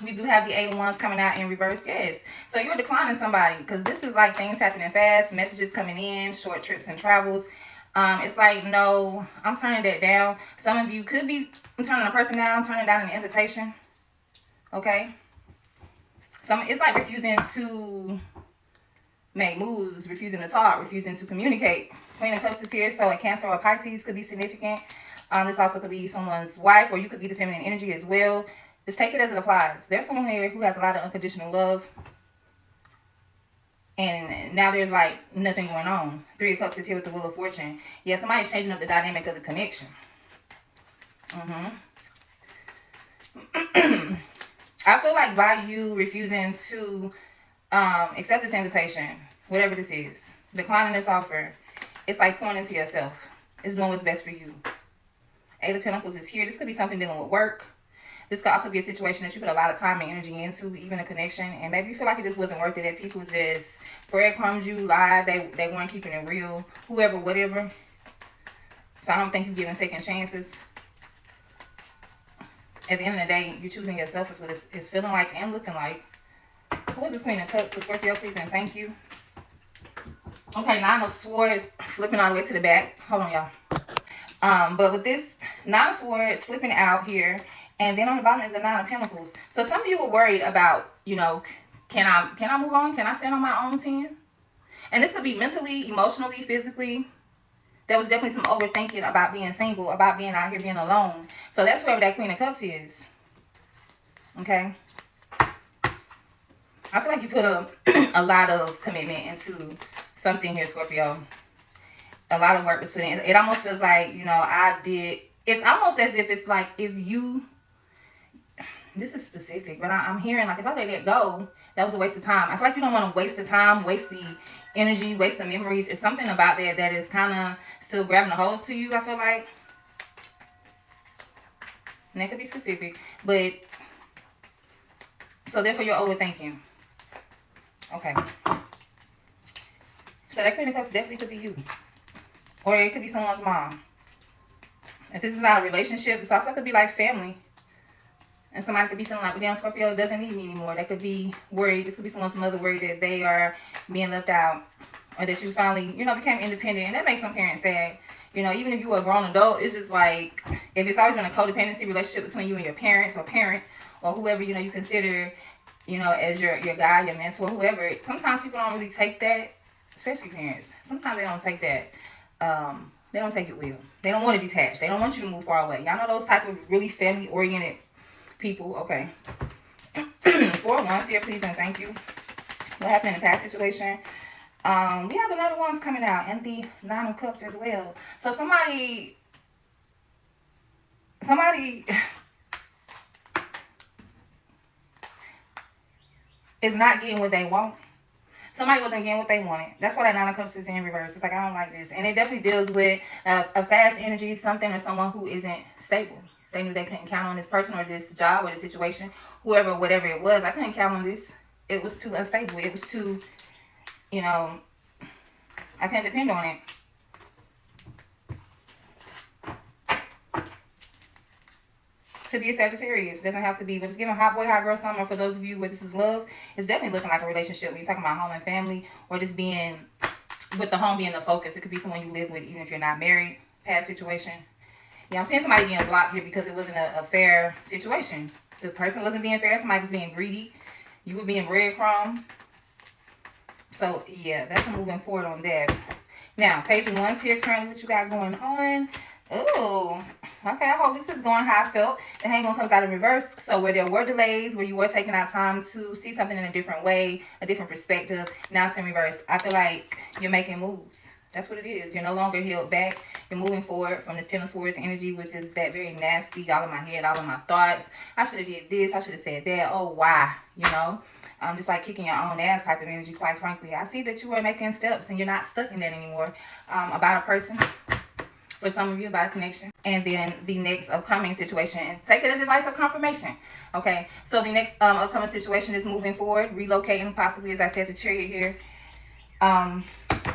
We do have the 8 of Wands coming out in reverse. Yes. So you're declining somebody because this is like things happening fast, messages coming in, short trips and travels. It's like, no, I'm turning that down. Some of you could be turning a person down, turning down an invitation. Okay. It's like refusing to make moves, refusing to talk, refusing to communicate. Queen of Cups is here, so a Cancer or a Pisces could be significant. This also could be someone's wife, or you could be the feminine energy as well. Just take it as it applies. There's someone here who has a lot of unconditional love, and now there's like nothing going on. 3 of Cups is here with the Wheel of Fortune. Yeah, somebody's changing up the dynamic of the connection. I feel like by you refusing to accept this invitation, whatever this is, declining this offer, it's like pouring into yourself. It's doing what's best for you. 8 of Pentacles is here. This could be something dealing with work. This could also be a situation that you put a lot of time and energy into, even a connection, and maybe you feel like it just wasn't worth it, that people just breadcrumbs you, lied, they weren't keeping it real, whoever, whatever. So I don't think you're giving second chances. At the end of the day, you're choosing yourself is what it's feeling like and looking like. Who is this Queen of Cups? So Scorpio, please, and thank you. Okay, 9 of Swords, flipping all the way to the back. Hold on, y'all. But with this 9 of Swords flipping out here, and then on the bottom is the 9 of Pentacles. So some of you were worried about, you know, can I move on? Can I stand on my own 10? And this could be mentally, emotionally, physically. There was definitely some overthinking about being single, about being out here being alone. So that's wherever that Queen of Cups is. Okay? I feel like you put a lot of commitment into something here, Scorpio. A lot of work was put in. It almost feels like, you know, it's almost as if it's like if you, this is specific, but I'm hearing like if I let it go, that was a waste of time. I feel like you don't want to waste the time, waste the energy, waste the memories. It's something about that is kind of still grabbing a hold to you, I feel like. And that could be specific, but so therefore you're overthinking. Okay. So that Queen of Cups definitely could be you. Or it could be someone's mom. If this is not a relationship, this also could be like family. And somebody could be feeling like, well, damn, Scorpio doesn't need me anymore. They could be worried. This could be someone's mother worried that they are being left out. Or that you finally, you know, became independent. And that makes some parents sad. You know, even if you were a grown adult, it's just like, if it's always been a codependency relationship between you and your parents or parent or whoever, you know, you consider, you know, as your guy, your mentor, whoever. Sometimes people don't really take that, especially parents. Sometimes they don't take that. They don't take it well. They don't want to detach. They don't want you to move far away. Y'all know those type of really family-oriented people. Okay. 4 of Wands here, please, and thank you. What happened in the past situation? We have the 9 of Wands coming out and the 9 of Cups as well. So somebody is not getting what they want. Somebody wasn't getting what they wanted. That's why that 9 of Cups is in reverse. It's like, I don't like this. And it definitely deals with a fast energy, something or someone who isn't stable. They knew they couldn't count on this person or this job or this situation, whoever, whatever it was. I couldn't count on this. It was too unstable. It was too, you know, I couldn't depend on it. Could be a Sagittarius. Doesn't have to be, but it's giving hot boy, hot girl summer. For those of you where this is love, it's definitely looking like a relationship. When you're talking about home and family, or just being, with the home being the focus. It could be someone you live with, even if you're not married. Past situation. Yeah, I'm seeing somebody being blocked here because it wasn't a fair situation. The person wasn't being fair. Somebody was being greedy. You were being breadcrumb. So, yeah, that's moving forward on that. Now, page 1's here currently. What you got going on? Oh, okay. I hope this is going how I felt. The Hangman comes out in reverse. So where there were delays, where you were taking out time to see something in a different way, a different perspective, now it's in reverse. I feel like you're making moves. That's what it is. You're no longer held back. You're moving forward from this 10 of Swords energy, which is that very nasty, all in my head, all in my thoughts. I should have did this. I should have said that. Oh, why? You know? Just like kicking your own ass type of energy, quite frankly. I see that you are making steps and you're not stuck in that anymore. About a person. For some of you, about a connection. And then the next upcoming situation. And take it as advice or confirmation. Okay. So the next upcoming situation is moving forward. Relocating, possibly, as I said, the Chariot here.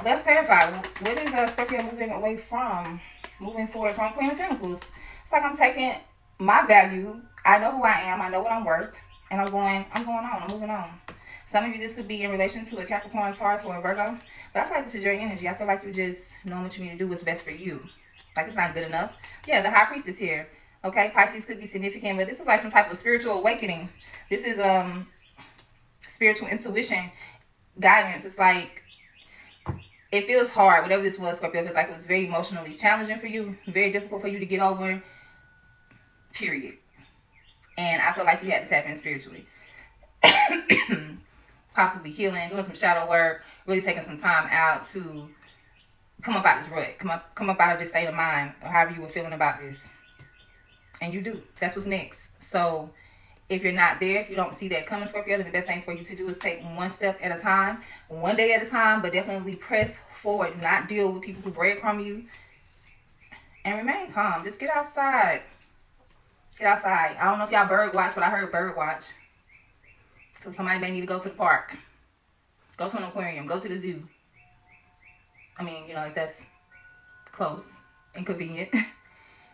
Let's clarify. What is Scorpio moving away from? Moving forward from? Queen of Pentacles. It's like I'm taking my value. I know who I am. I know what I'm worth. And I'm moving on. Some of you, this could be in relation to a Capricorn, Taurus, or a Virgo. But I feel like this is your energy. I feel like you just know what you need to do, what's best for you. Like it's not good enough. Yeah, the High Priestess here. Okay, Pisces could be significant, but this is like some type of spiritual awakening. This is spiritual intuition, guidance. It's like it feels hard. Whatever this was, Scorpio, it feels like it was very emotionally challenging for you, very difficult for you to get over. Period. And I feel like you had to tap in spiritually. Possibly healing, doing some shadow work, really taking some time out to come up out this rut, come up out of this state of mind, or however you were feeling about this. And you do. That's what's next. So if you're not there, if you don't see that coming, Scorpio, then the best thing for you to do is take one step at a time, one day at a time, but definitely press forward. Do not deal with people who breadcrumb you. And remain calm. Just get outside. Get outside. I don't know if y'all bird watch, but I heard bird watch. So somebody may need to go to the park. Go to an aquarium. Go to the zoo. I mean, you know, if that's close and convenient.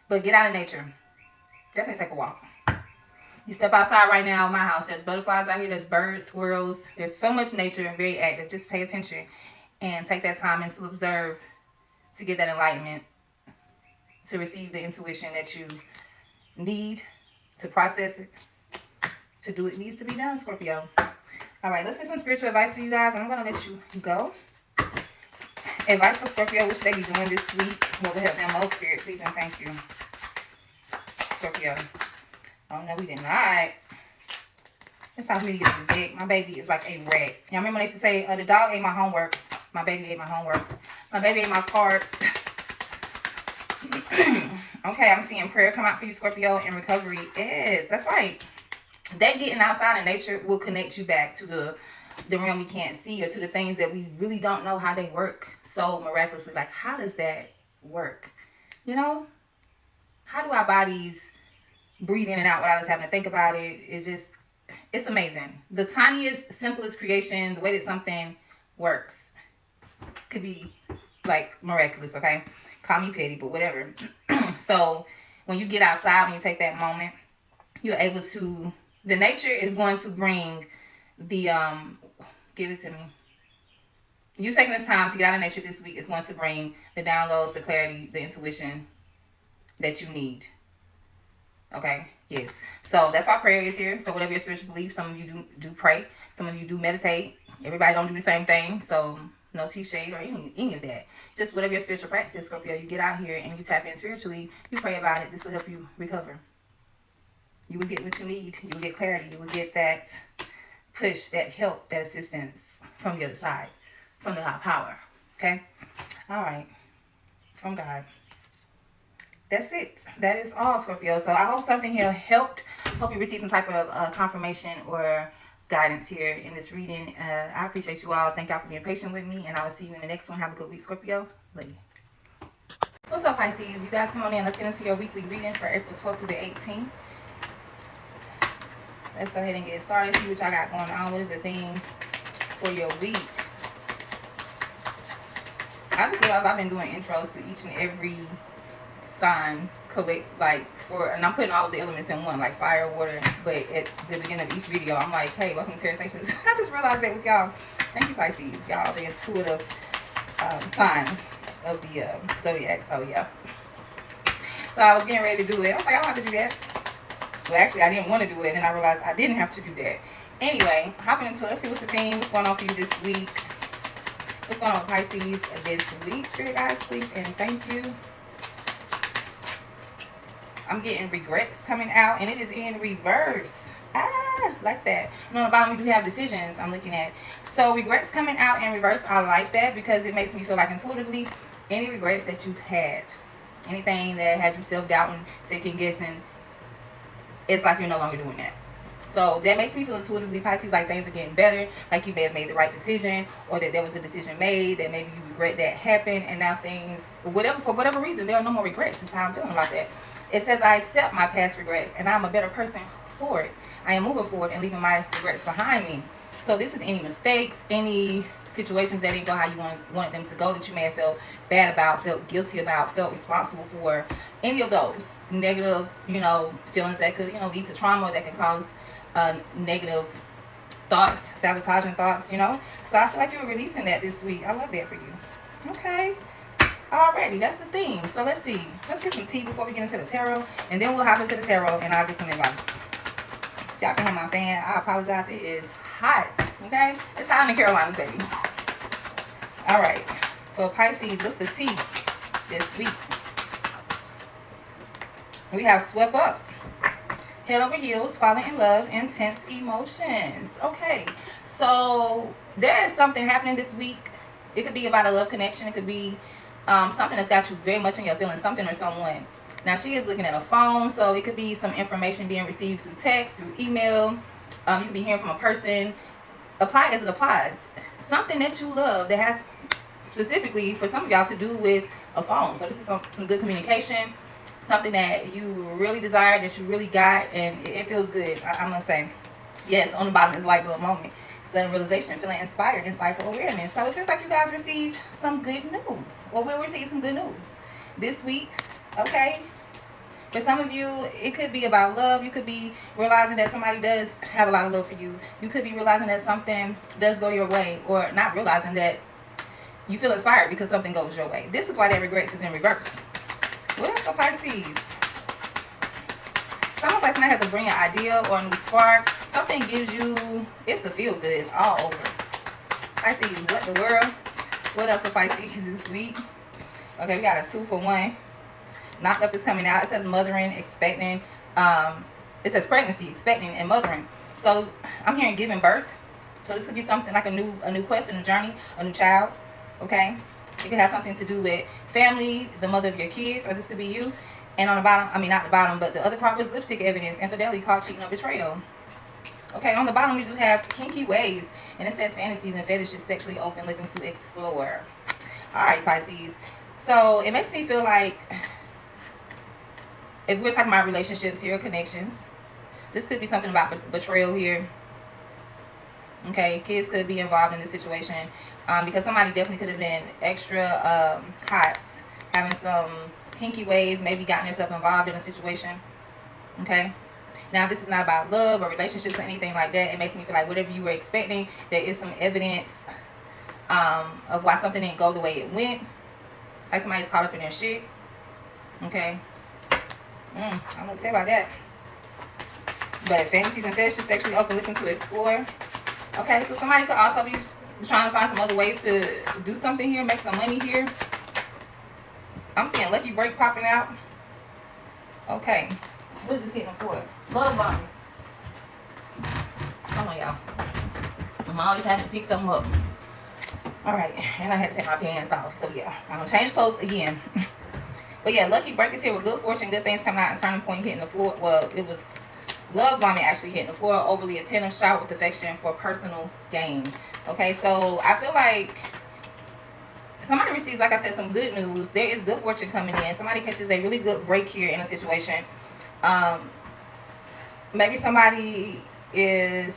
But get out of nature. Definitely take a walk. You step outside right now in my house. There's butterflies out here. There's birds, squirrels. There's so much nature and very active. Just pay attention and take that time and to observe, to get that enlightenment, to receive the intuition that you need, to process it, to do what needs to be done, Scorpio. All right, let's get some spiritual advice for you guys. I'm going to let you go. Advice for Scorpio, what should they be doing this week? What will help them most, Spirit, please and thank you. Scorpio. Oh, no, we did not. It's time for me to get to bed. My baby is like a rat. Y'all remember when they used to say, the dog ate my homework. My baby ate my homework. My baby ate my cards. Okay, I'm seeing prayer come out for you, Scorpio, and recovery. Yes, that's right. That getting outside in nature will connect you back to the realm we can't see, or to the things that we really don't know how they work so miraculously. Like, how does that work? You know? How do our bodies breathe in and out without us having to think about it? It's amazing. The tiniest, simplest creation, the way that something works could be like miraculous, okay? Call me petty, but whatever. So when you get outside, when you take that moment, you're able to, the nature is going to bring the, give it to me. You taking this time to get out of nature this week is going to bring the downloads, the clarity, the intuition that you need. Okay? Yes. So that's why prayer is here. So whatever your spiritual belief, some of you do pray. Some of you do meditate. Everybody don't do the same thing. So no tea shade or any of that. Just whatever your spiritual practice is, Scorpio, you get out here and you tap in spiritually. You pray about it. This will help you recover. You will get what you need. You will get clarity. You will get that push, that help, that assistance from the other side, from the high power. Okay? All right. From God. That's it. That is all, Scorpio. So I hope something here helped. Hope you receive some type of confirmation or guidance here in this reading. I appreciate you all. Thank y'all for being patient with me, and I will see you in the next one. Have a good week, Scorpio. Love you. What's up, Pisces? You guys come on in. Let's get into your weekly reading for April 12th through the 18th. Let's go ahead and get started. See what y'all got going on. What is the theme for your week? I just realized I've been doing intros to each and every sign, and I'm putting all of the elements in one, like fire, water, but at the beginning of each video, I'm like, hey, welcome to Terra Stations. I just realized that with y'all. Thank you, Pisces. Y'all, the intuitive sign of the zodiac, so yeah. So I was getting ready to do it. I was like, I don't have to do that. Well, actually, I didn't want to do it, and then I realized I didn't have to do that. Anyway, hopping into it, let's see what's the theme, what's going on for you this week. What's going on with Pisces this week, Spirit guys, please, and thank you. I'm getting regrets coming out, and it is in reverse. Like that. And on the bottom, we do have decisions I'm looking at. So regrets coming out in reverse, I like that because it makes me feel like intuitively, any regrets that you've had, anything that had you self-doubting, second-guessing, it's like you're no longer doing that. So that makes me feel intuitively, Pisces, like things are getting better, like you may have made the right decision, or that there was a decision made that maybe you regret that happened, and now things, for whatever reason, there are no more regrets. That's how I'm feeling about that. It says, I accept my past regrets, and I'm a better person for it. I am moving forward and leaving my regrets behind me. So this is any mistakes, any situations that didn't go how you wanted them to go, that you may have felt bad about, felt guilty about, felt responsible for, any of those negative, feelings that could, lead to trauma, that can cause negative thoughts, sabotaging thoughts, you know. So I feel like you're releasing that this week. I love that for you. Okay. Alrighty, that's the theme. So let's see. Let's get some tea before we get into the tarot, and then we'll hop into the tarot and I'll get some advice. Y'all can hear my fan. I apologize. It is hot. Okay? It's hot in the Carolinas, baby. Alright. For Pisces, what's the tea this week? We have swept up. Head over heels, falling in love, intense emotions. Okay. So there is something happening this week. It could be about a love connection. It could be something that's got you very much in your feelings, something or someone. Now, she is looking at a phone, so it could be some information being received through text, through email. You could be hearing from a person. Apply as it applies. Something that you love that has specifically, for some of y'all, to do with a phone. So this is some good communication, something that you really desire, that you really got, and it feels good. I'm going to say, yes, on the bottom is light bulb moment. Sudden realization, feeling inspired, insightful awareness. So it seems like you guys received some good news, or will receive some good news this week. Okay. For some of you, it could be about love. You could be realizing that somebody does have a lot of love for you. You could be realizing that something does go your way, or not realizing that you feel inspired because something goes your way. This is why that regrets is in reverse. What else for Pisces? It's almost like somebody has a brilliant idea or a new spark. Something gives you, it's the feel good. It's all over. Pisces, what the world? What else for Pisces this week? Okay, we got a 2-for-1. Knocked up is coming out. It says mothering, expecting. It says pregnancy, expecting, and mothering. So I'm hearing giving birth. So this could be something like a new quest, a new journey, a new child. Okay, it could have something to do with family, the mother of your kids, or this could be you. And on the bottom, I mean not the bottom, but the other card was lipstick evidence, infidelity, caught cheating, or betrayal. Okay, on the bottom we do have kinky ways, and it says fantasies and fetishes, sexually open, looking to explore. All right, Pisces. So it makes me feel like, if we're talking about relationships here, connections, this could be something about betrayal here. Okay, kids could be involved in this situation because somebody definitely could have been extra hot, having some kinky ways, maybe gotten themselves involved in a situation. Okay, now this is not about love or relationships or anything like that. It makes me feel like whatever you were expecting, there is some evidence of why something didn't go the way it went. Like somebody's caught up in their shit. Okay. I don't know what to say about that. But fantasies and fetishes, sexually open, looking to explore. Okay, so somebody could also be trying to find some other ways to do something here, make some money here. I'm seeing lucky break popping out. Okay, what is this hitting for? Love bombing. Come on, y'all. I'm always having to pick something up. All right, and I had to take my pants off. So yeah, I'm gonna change clothes again. But yeah, lucky break is here with good fortune, good things coming out, and turning point hitting the floor. Well, it was love bombing actually hitting the floor. Overly attentive, shout with affection for personal gain. Okay, so I feel like somebody receives, like I said, some good news. There is good fortune coming in. Somebody catches a really good break here in a situation. Maybe somebody is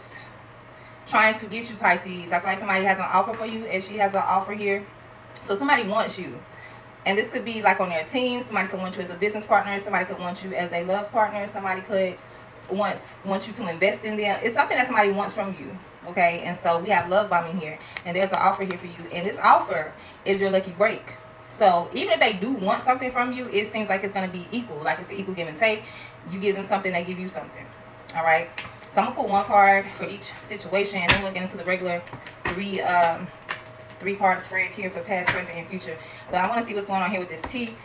trying to get you, Pisces. I feel like somebody has an offer for you, and she has an offer here. So somebody wants you. And this could be like on their team. Somebody could want you as a business partner. Somebody could want you as a love partner. Somebody could want you to invest in them. It's something that somebody wants from you. Okay, and so we have love bombing here, and there's an offer here for you, and this offer is your lucky break. So even if they do want something from you, it seems like it's going to be equal, like it's an equal give and take. You give them something, they give you something. All right, so I'm gonna put one card for each situation, and then we'll get into the regular three card spread here for past, present, and future. But I want to see what's going on here with this T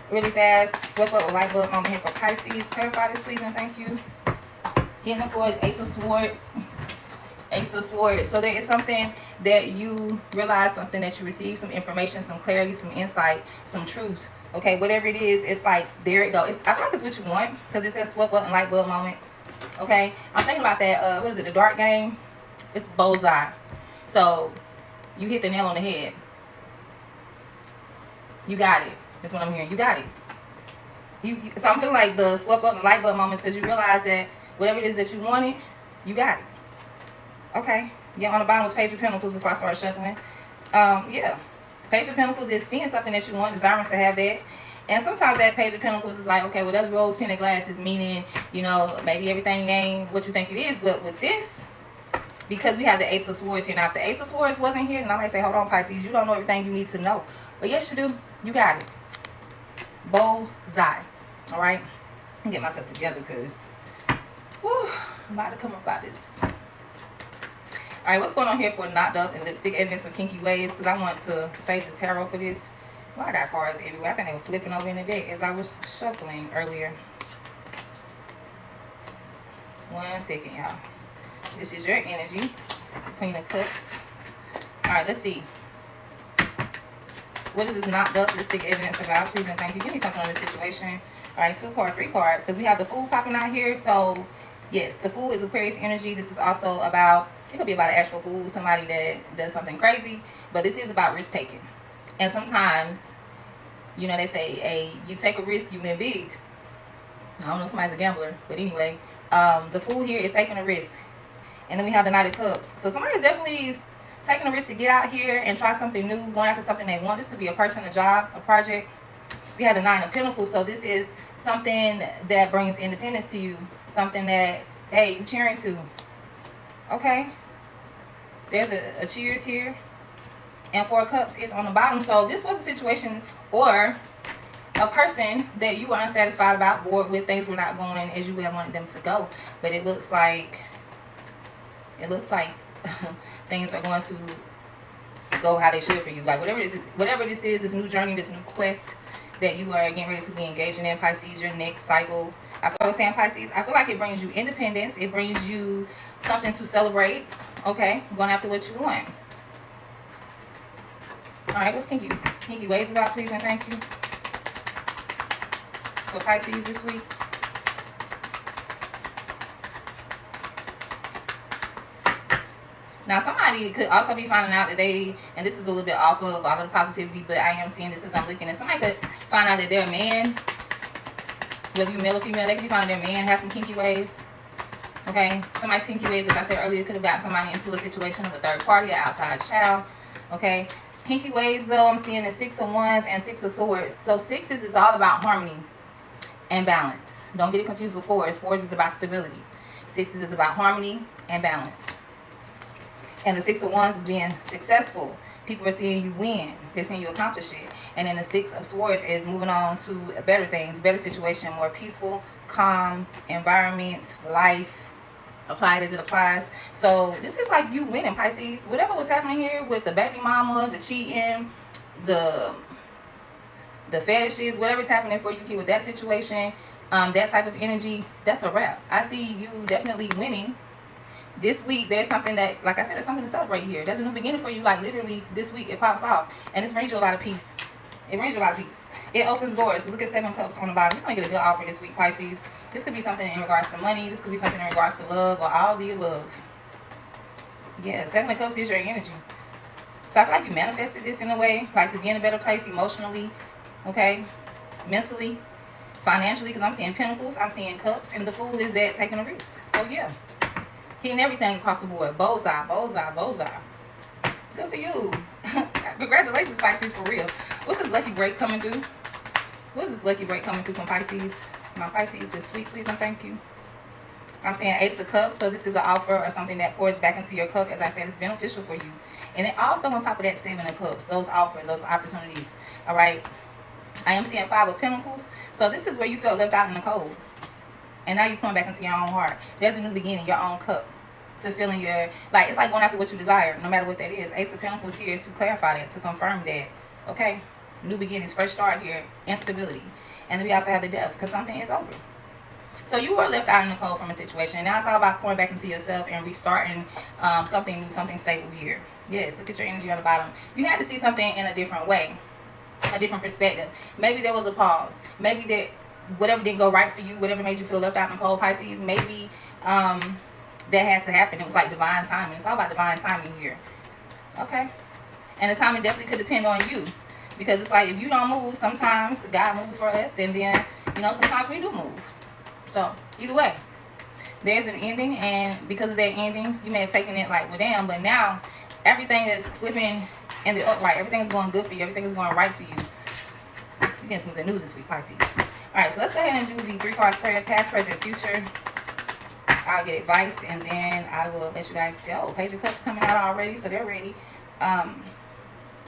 really fast. Swept up with light bulb moment here for Pisces. Clarify this, please, and thank you. Hitting the floor is Ace of Swords. Ace of Swords. So there is something that you realize, something that you receive, some information, some clarity, some insight, some truth. Okay, whatever it is, it's like, there it goes. I feel like it's what you want, because it says swept up and light bulb moment. Okay, I'm thinking about that, what is it, the dart game? It's bullseye. So you hit the nail on the head. You got it. That's what I'm hearing. You got it. So I'm feeling like the swept up and light bulb moments, because you realize that whatever it is that you wanted, you got it. Okay. Yeah, on the bottom was Page of Pentacles before I started shuffling. Yeah. Page of Pentacles is seeing something that you want, desiring to have that. And sometimes that Page of Pentacles is like, okay, well, that's rose tinted glasses, meaning, you know, maybe everything ain't what you think it is. But with this, because we have the Ace of Swords here. Now, if the Ace of Swords wasn't here, then I might say, hold on, Pisces, you don't know everything you need to know. But yes, you do. You got it. Bullseye. All right? Let me get myself together because, I'm about to come up by this. All right, what's going on here for Knocked Up and Lipstick Evidence for Kinky Ways? Because I want to save the tarot for this. Well, I got cards everywhere. I think they were flipping over in the deck as I was shuffling earlier. 1 second, y'all. This is your energy, the Queen of Cups. All right, let's see. What is this Knocked Up Lipstick Evidence about? Please and thank you. Give me something on this situation. All right, 2 cards, 3 cards, because we have the Fool popping out here. So, yes, the Fool is Aquarius energy. This is also about, it could be about an actual fool, somebody that does something crazy, but this is about risk taking. And sometimes, you know, they say, hey, you take a risk, you win big. I don't know if somebody's a gambler, but anyway, the Fool here is taking a risk. And then we have the Knight of Cups. So somebody's definitely taking a risk to get out here and try something new, going after something they want. This could be a person, a job, a project. We have the 9 of Pentacles. So this is something that brings independence to you. Something that, hey, you cheering to. Okay. There's a cheers here. And 4 of Cups is on the bottom. So this was a situation or a person that you were unsatisfied about, bored with, things were not going as you would have wanted them to go. But it looks like things are going to go how they should for you. Like whatever this is, this new journey, this new quest that you are getting ready to be engaging in, Pisces, your next cycle. I was saying, Pisces, I feel like it brings you independence. It brings you something to celebrate. Okay, going after what you want. All right, what's kinky ways about, please and thank you, for Pisces this week? Now, somebody could also be finding out that they, and this is a little bit off of all of the positivity, but I am seeing this as I'm looking at, somebody could find out that their man, whether you're male or female, they could be finding their man has some kinky ways. Okay, somebody's kinky ways, as I said earlier, could have gotten somebody into a situation of a third party, an outside child. Okay, kinky ways though, I'm seeing the 6 of Wands and 6 of Swords. So 6s is all about harmony and balance. Don't get it confused with 4s. 4s is about stability. 6s is about harmony and balance. And the 6 of Wands is being successful. People are seeing you win. They're seeing you accomplish it. And then the 6 of Swords is moving on to better things, better situation, more peaceful, calm environment, life. Apply it as it applies. So this is like you winning, Pisces. Whatever was happening here with the baby mama, the cheating, the fetishes, whatever's happening for you here with that situation, that type of energy, that's a wrap. I see you definitely winning. This week, there's something that, like I said, there's something to celebrate here. There's a new beginning for you, like literally this week, it pops off. And this brings you a lot of peace. It brings you a lot of peace. It opens doors. Look at 7 Cups on the bottom. You're going to get a good offer this week, Pisces. This could be something in regards to money. This could be something in regards to love or all the above. Yeah, 7 of Cups is your energy. So I feel like you manifested this in a way, like to be in a better place emotionally, okay, mentally, financially, because I'm seeing Pentacles, I'm seeing Cups, and the Fool is that taking a risk. So yeah. Hitting everything across the board. Bullseye, bullseye, bullseye. Good for you. Congratulations, Pisces, for real. What's this lucky break coming through? What is this lucky break coming through from Pisces? My Pisces this week, please and thank you. I'm saying Ace of Cups, so this is an offer or something that pours back into your cup. As I said, it's beneficial for you. And then also on top of that, 7 of Cups, those offers, those opportunities. All right. I am seeing 5 of Pentacles. So this is where you felt left out in the cold. And now you're pouring back into your own heart. There's a new beginning, your own cup. Fulfilling your, like, it's like going after what you desire, no matter what that is. Ace of Pentacles here is to clarify that, to confirm that. Okay? New beginnings, fresh start here, instability. And then we also have the Death, because something is over. So you were left out in the cold from a situation. Now it's all about pouring back into yourself and restarting something new, something stable here. Yes, look at your energy on the bottom. You had to see something in a different way, a different perspective. Maybe there was a pause. Maybe that whatever didn't go right for you, whatever made you feel left out in the cold, Pisces, maybe that had to happen. It was like divine timing. It's all about divine timing here. Okay? And the timing definitely could depend on you. Because it's like if you don't move, sometimes God moves for us. And then, you know, sometimes we do move. So, either way, there's an ending. And because of that ending, you may have taken it like, well, damn. But now, everything is flipping in the upright. Everything is going good for you. Everything is going right for you. You're getting some good news this week, Pisces. Alright, so let's go ahead and do the 3 cards prayer, past, present, future. I'll get advice and then I will let you guys go. Page of Cups coming out already, so they're ready. Oh,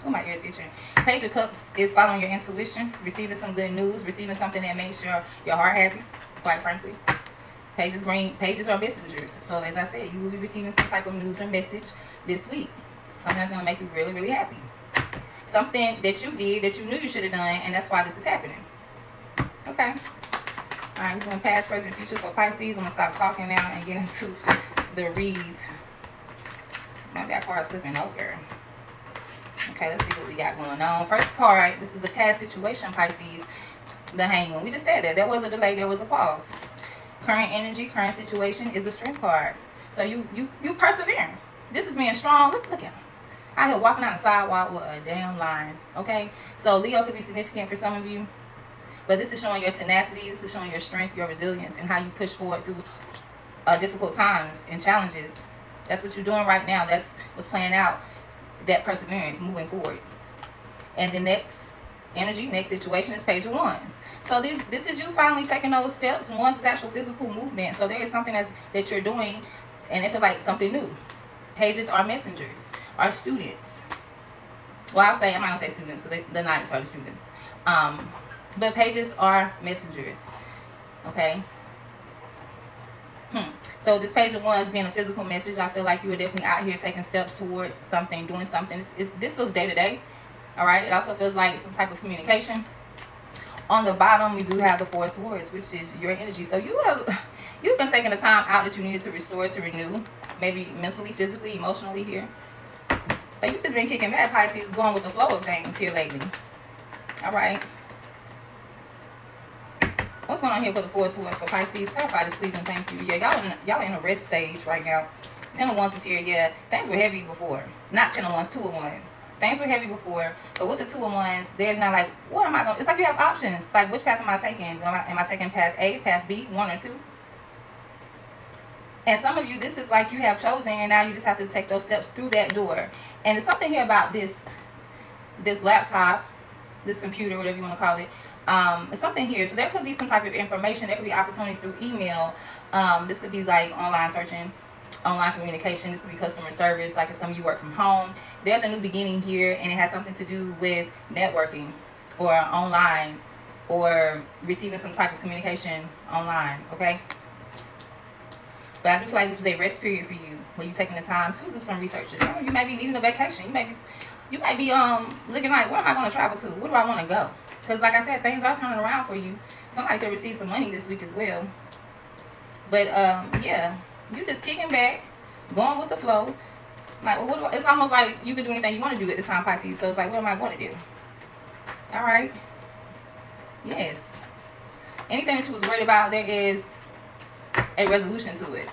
my ears itching. Page of Cups is following your intuition, receiving some good news, receiving something that makes your heart happy, quite frankly. Pages are messengers. So as I said, you will be receiving some type of news or message this week. Something that's going to make you really, really happy. Something that you did that you knew you should have done, and that's why this is happening. Okay. Alright, we're doing past, present, future for Pisces. I'm going to stop talking now and get into the reads. That card's flipping over. Okay, let's see what we got going on. First card, this is a past situation, Pisces. The Hangman. We just said that. There was a delay, there was a pause. Current energy, current situation is the Strength card. So you persevering. This is being strong. Look at him. Out here walking out the sidewalk with a damn line. Okay? So Leo could be significant for some of you. But this is showing your tenacity. This is showing your strength, your resilience, and how you push forward through difficult times and challenges. That's what you're doing right now. That's what's playing out. That perseverance, moving forward. And the next energy, next situation is Page of Wands. So this is you finally taking those steps. Wands is actual physical movement. So there is something that you're doing, and it feels like something new. Pages are messengers, are students. Well, I'm not gonna say students because the Knights are the students. But pages are messengers. Okay. So this Page of Wands being a physical message, I feel like you are definitely out here taking steps towards something, doing something. This feels day to day. All right. It also feels like some type of communication. On the bottom, we do have the Four of Swords, which is your energy. So you've been taking the time out that you needed to restore, to renew, maybe mentally, physically, emotionally here. So you've just been kicking back, Pisces, going with the flow of things here lately. All right. What's going on here for the Four of Swords for Pisces? Clarify this, please, and thank you. Yeah, y'all in a rest stage right now. 10 of Wands is here. Yeah, things were heavy before. Not 10 of Wands, 2 of Wands. Things were heavy before, but with the 2 of Wands, there's not like, what am I going to... It's like you have options. Like, which path am I taking? Am I taking path A, path B, 1 or 2? And some of you, this is like you have chosen, and now you just have to take those steps through that door. And there's something here about this laptop, this computer, whatever you want to call it. It's something here. So there could be some type of information. There could be opportunities through email. This could be like online searching, online communication. This could be customer service. Like if some of you work from home, there's a new beginning here, and it has something to do with networking or online or receiving some type of communication online. Okay. But I do feel like this is a rest period for you, where you're taking the time to do some research. You may be needing a vacation. You might be looking like, where am I going to travel to? Where do I want to go? Because like I said, things are turning around for you. Somebody could receive some money this week as well. But yeah, you just kicking back, going with the flow. Like, it's almost like you can do anything you want to do at this time, Pisces. So it's like, what am I going to do? All right. Yes. Anything that you was worried about, there is a resolution to it.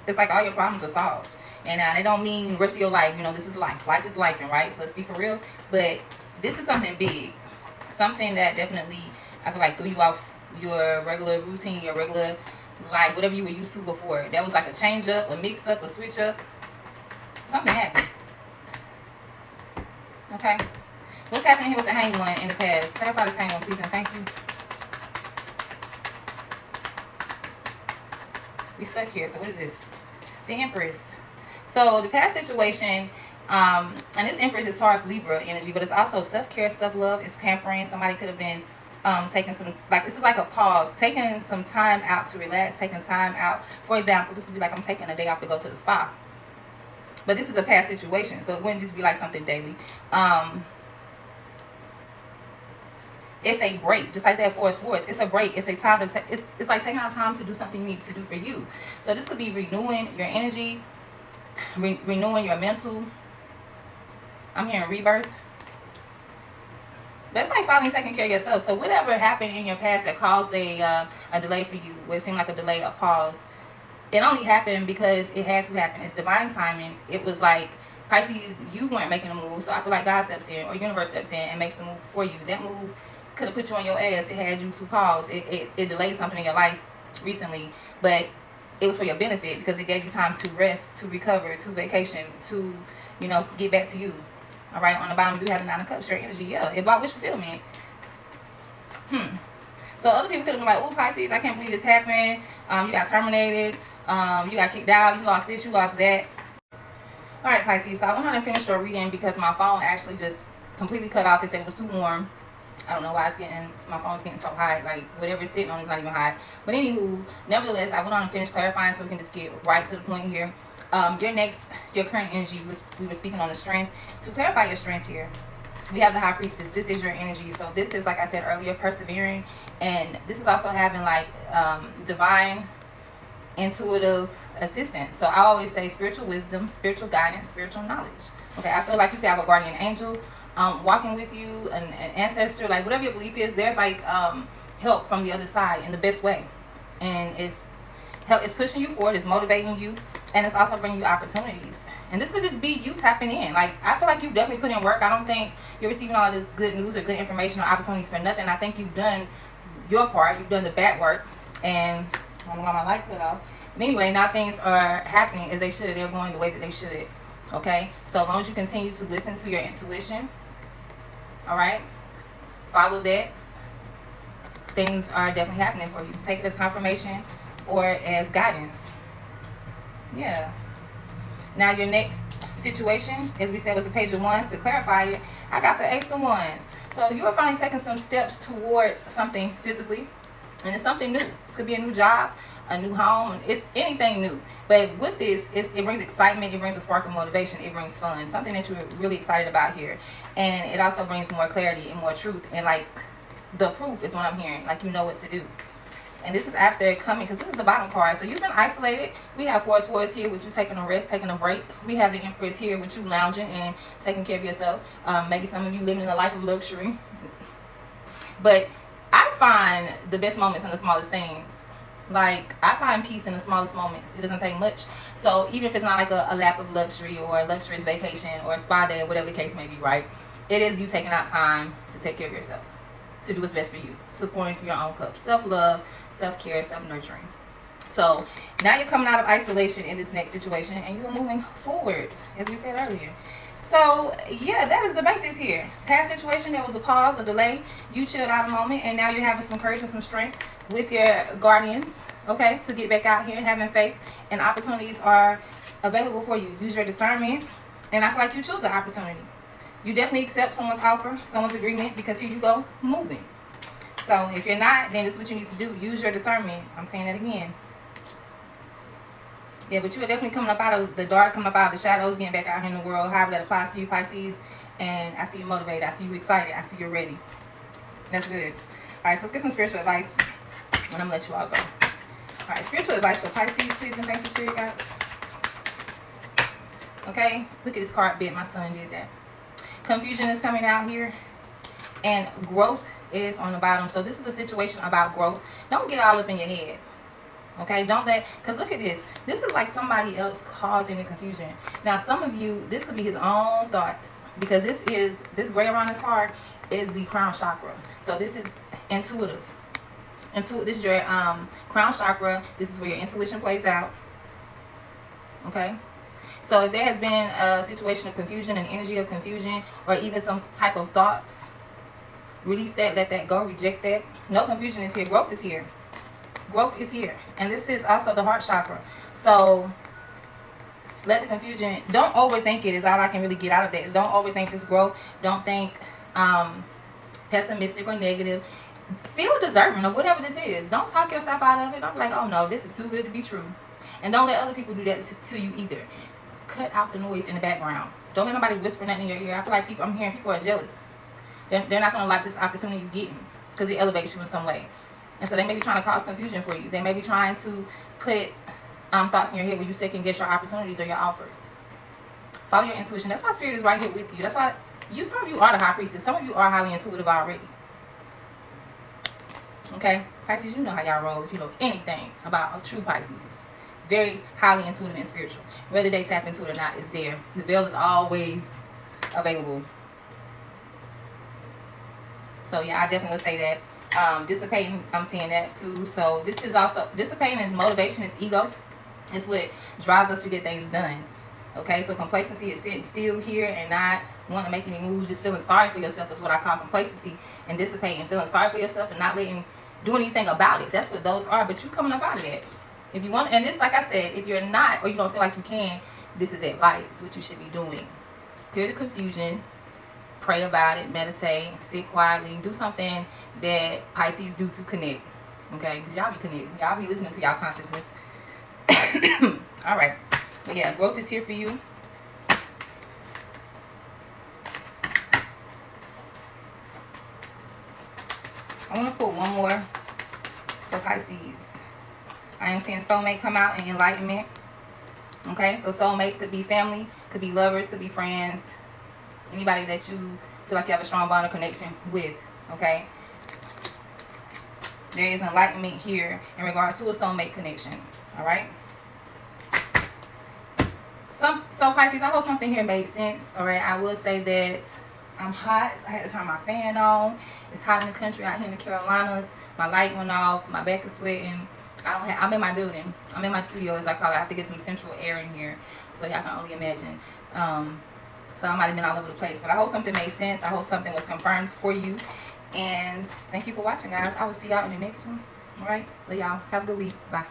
It's like all your problems are solved. And they don't mean the rest of your life. You know, this is life. Life is life, right? So let's be for real. But this is something big. Something that definitely, I feel like, threw you off your regular routine, your regular life, whatever you were used to before. That was like a change up, a mix up, a switch up. Something happened. Okay. What's happening here with the Hanged One in the past? Clarify this Hanged One, please, and thank you. We stuck here. So what is this? The Empress. So the past situation, and this Empress is Taurus Libra energy, but it's also self-care, self-love, it's pampering. Somebody could have been taking some, like, this is like a pause, taking some time out to relax, taking time out. For example, this would be like I'm taking a day off to go to the spa. But this is a past situation, so it wouldn't just be like something daily. It's a break, just like that Four of Swords. It's a break. It's a time to it's like taking out time to do something you need to do for you. So this could be renewing your energy, renewing your mental. I'm hearing rebirth. That's like finally taking care of yourself. So whatever happened in your past that caused a delay for you, where it seemed like a delay, a pause, it only happened because it had to happen. It's divine timing. It was like, Pisces, you weren't making a move, so I feel like God steps in, or universe steps in and makes the move for you. That move could have put you on your ass. It had you to pause. It delayed something in your life recently, but it was for your benefit because it gave you time to rest, to recover, to vacation, to, you know, get back to you. All right, on the bottom, we do have the Nine of Cups, your energy. Yeah, it brought wish fulfillment. So other people could have been like, oh, Pisces, I can't believe this happened. You got terminated. You got kicked out. You lost this. You lost that. All right, Pisces. So I went on and finished your reading because my phone actually just completely cut off. It said it was too warm. I don't know why my phone's getting so hot. Like, whatever it's sitting on is not even hot. But anywho, nevertheless, I went on and finished clarifying so we can just get right to the point here. Your current energy, we were speaking on the strength. To clarify your strength here, we have the High Priestess. This is your energy. So this is, like I said earlier, persevering. And this is also having, like, divine, intuitive assistance. So I always say spiritual wisdom, spiritual guidance, spiritual knowledge. Okay, I feel like you could have a guardian angel walking with you, an ancestor, like whatever your belief is, there's like help from the other side in the best way. And it's pushing you forward, it's motivating you, and it's also bringing you opportunities. And this could just be you tapping in. Like, I feel like you've definitely put in work. I don't think you're receiving all this good news or good information or opportunities for nothing. I think you've done your part. You've done the bad work. And I don't know why my light cut off. But anyway, now things are happening as they should. They're going the way that they should. Okay? So as long as you continue to listen to your intuition, all right, follow that, things are definitely happening for you. Take it as confirmation or as guidance. Yeah. Now your next situation, as we said, was a Page of Wands. To clarify it, I got the Ace of Wands. So you are finally taking some steps towards something physically, and it's something new. This could be a new job, a new home. It's anything new. But with this, it brings excitement. It brings a spark of motivation. It brings fun. Something that you're really excited about here. And it also brings more clarity and more truth. And, like, the proof is what I'm hearing. Like, you know what to do. And this is after coming, because this is the bottom card. So you've been isolated. We have Four of Swords here with you taking a rest, taking a break. We have the Empress here with you lounging and taking care of yourself. Maybe some of you living a life of luxury. But I find the best moments in the smallest things. Like, I find peace in the smallest moments. It doesn't take much. So even if it's not like a lap of luxury or a luxurious vacation or a spa day, whatever the case may be, right? It is you taking out time to take care of yourself, to do what's best for you, to pour into your own cup. Self-love, self-care, self-nurturing. So now you're coming out of isolation in this next situation and you're moving forward, as we said earlier. So yeah, that is the basis here. Past situation, there was a pause, a delay. You chilled out a moment, and now you're having some courage and some strength with your guardians, okay, to get back out here and having faith. And opportunities are available for you. Use your discernment, and I feel like you choose the opportunity. You definitely accept someone's offer, someone's agreement, because here you go, moving. So if you're not, then this is what you need to do. Use your discernment. I'm saying that again. Yeah, but you are definitely coming up out of the dark, coming up out of the shadows, getting back out here in the world, however that applies to you, Pisces. And I see you motivated. I see you excited. I see you're ready. That's good. All right, so let's get some spiritual advice, and I'm going to let you all go. All right, spiritual advice for Pisces, please, and thank you, spirit guides. Okay, look at this card bit. My son did that. Confusion is coming out here, and growth is on the bottom. So this is a situation about growth. Don't get all up in your head. Okay, don't let, because look at this. This is like somebody else causing the confusion. Now, some of you, this could be his own thoughts, because this gray around his heart is the crown chakra. So this is intuitive. This is your crown chakra. This is where your intuition plays out. Okay. So if there has been a situation of confusion, an energy of confusion, or even some type of thoughts, release that, let that go, reject that. No confusion is here. Growth is here. Growth is here. And this is also the heart chakra. So let the confusion, don't overthink it, is all I can really get out of that. Is don't overthink this growth. Don't think pessimistic or negative. Feel deserving of whatever this is. Don't talk yourself out of it. Don't be like, oh no, this is too good to be true. And don't let other people do that to you either. Cut out the noise in the background. Don't let nobody whisper nothing in your ear. I feel like I'm hearing people are jealous. They're not going to like this opportunity you're getting, because it elevates you in some way. And so they may be trying to cause confusion for you. They may be trying to put thoughts in your head where you second guess your opportunities or your offers. Follow your intuition. That's why Spirit is right here with you. That's why some of you are the High Priestess. Some of you are highly intuitive already. Okay? Pisces, you know how y'all roll if you know anything about a true Pisces. Very highly intuitive and spiritual. Whether they tap into it or not, it's there. The veil is always available. So yeah, I definitely would say that. Dissipating, I'm seeing that too. So this is also, dissipating is motivation, is ego. It's what drives us to get things done. Okay, so complacency is sitting still here and not wanting to make any moves, just feeling sorry for yourself is what I call complacency, and dissipating, feeling sorry for yourself and not do anything about it. That's what those are, but you coming up out of that. If you want, and this, like I said, if you're not, or you don't feel like you can, this is advice. It's what you should be doing. Clear the confusion, pray about it, meditate, sit quietly, do something that Pisces do to connect. Okay, because y'all be connecting, y'all be listening to y'all consciousness. All right, but yeah, growth is here for you. I want to put one more for Pisces. I am seeing soulmate come out and enlightenment. Okay, so soulmates could be family, could be lovers, could be friends, anybody that you feel like you have a strong bond or connection with. Okay, there is enlightenment here in regards to a soulmate connection. All right. So Pisces, I hope something here made sense. All right, I will say that I'm hot. I had to turn my fan on. It's hot in the country out here in the Carolinas. My light went off. My back is sweating. I'm in my building. I'm in my studio, as I call it. I have to get some central air in here, so y'all can only imagine. So I might have been all over the place, but I hope something made sense. I hope something was confirmed for you. And thank you for watching, guys. I will see y'all in the next one. All right, love y'all. Have a good week. Bye.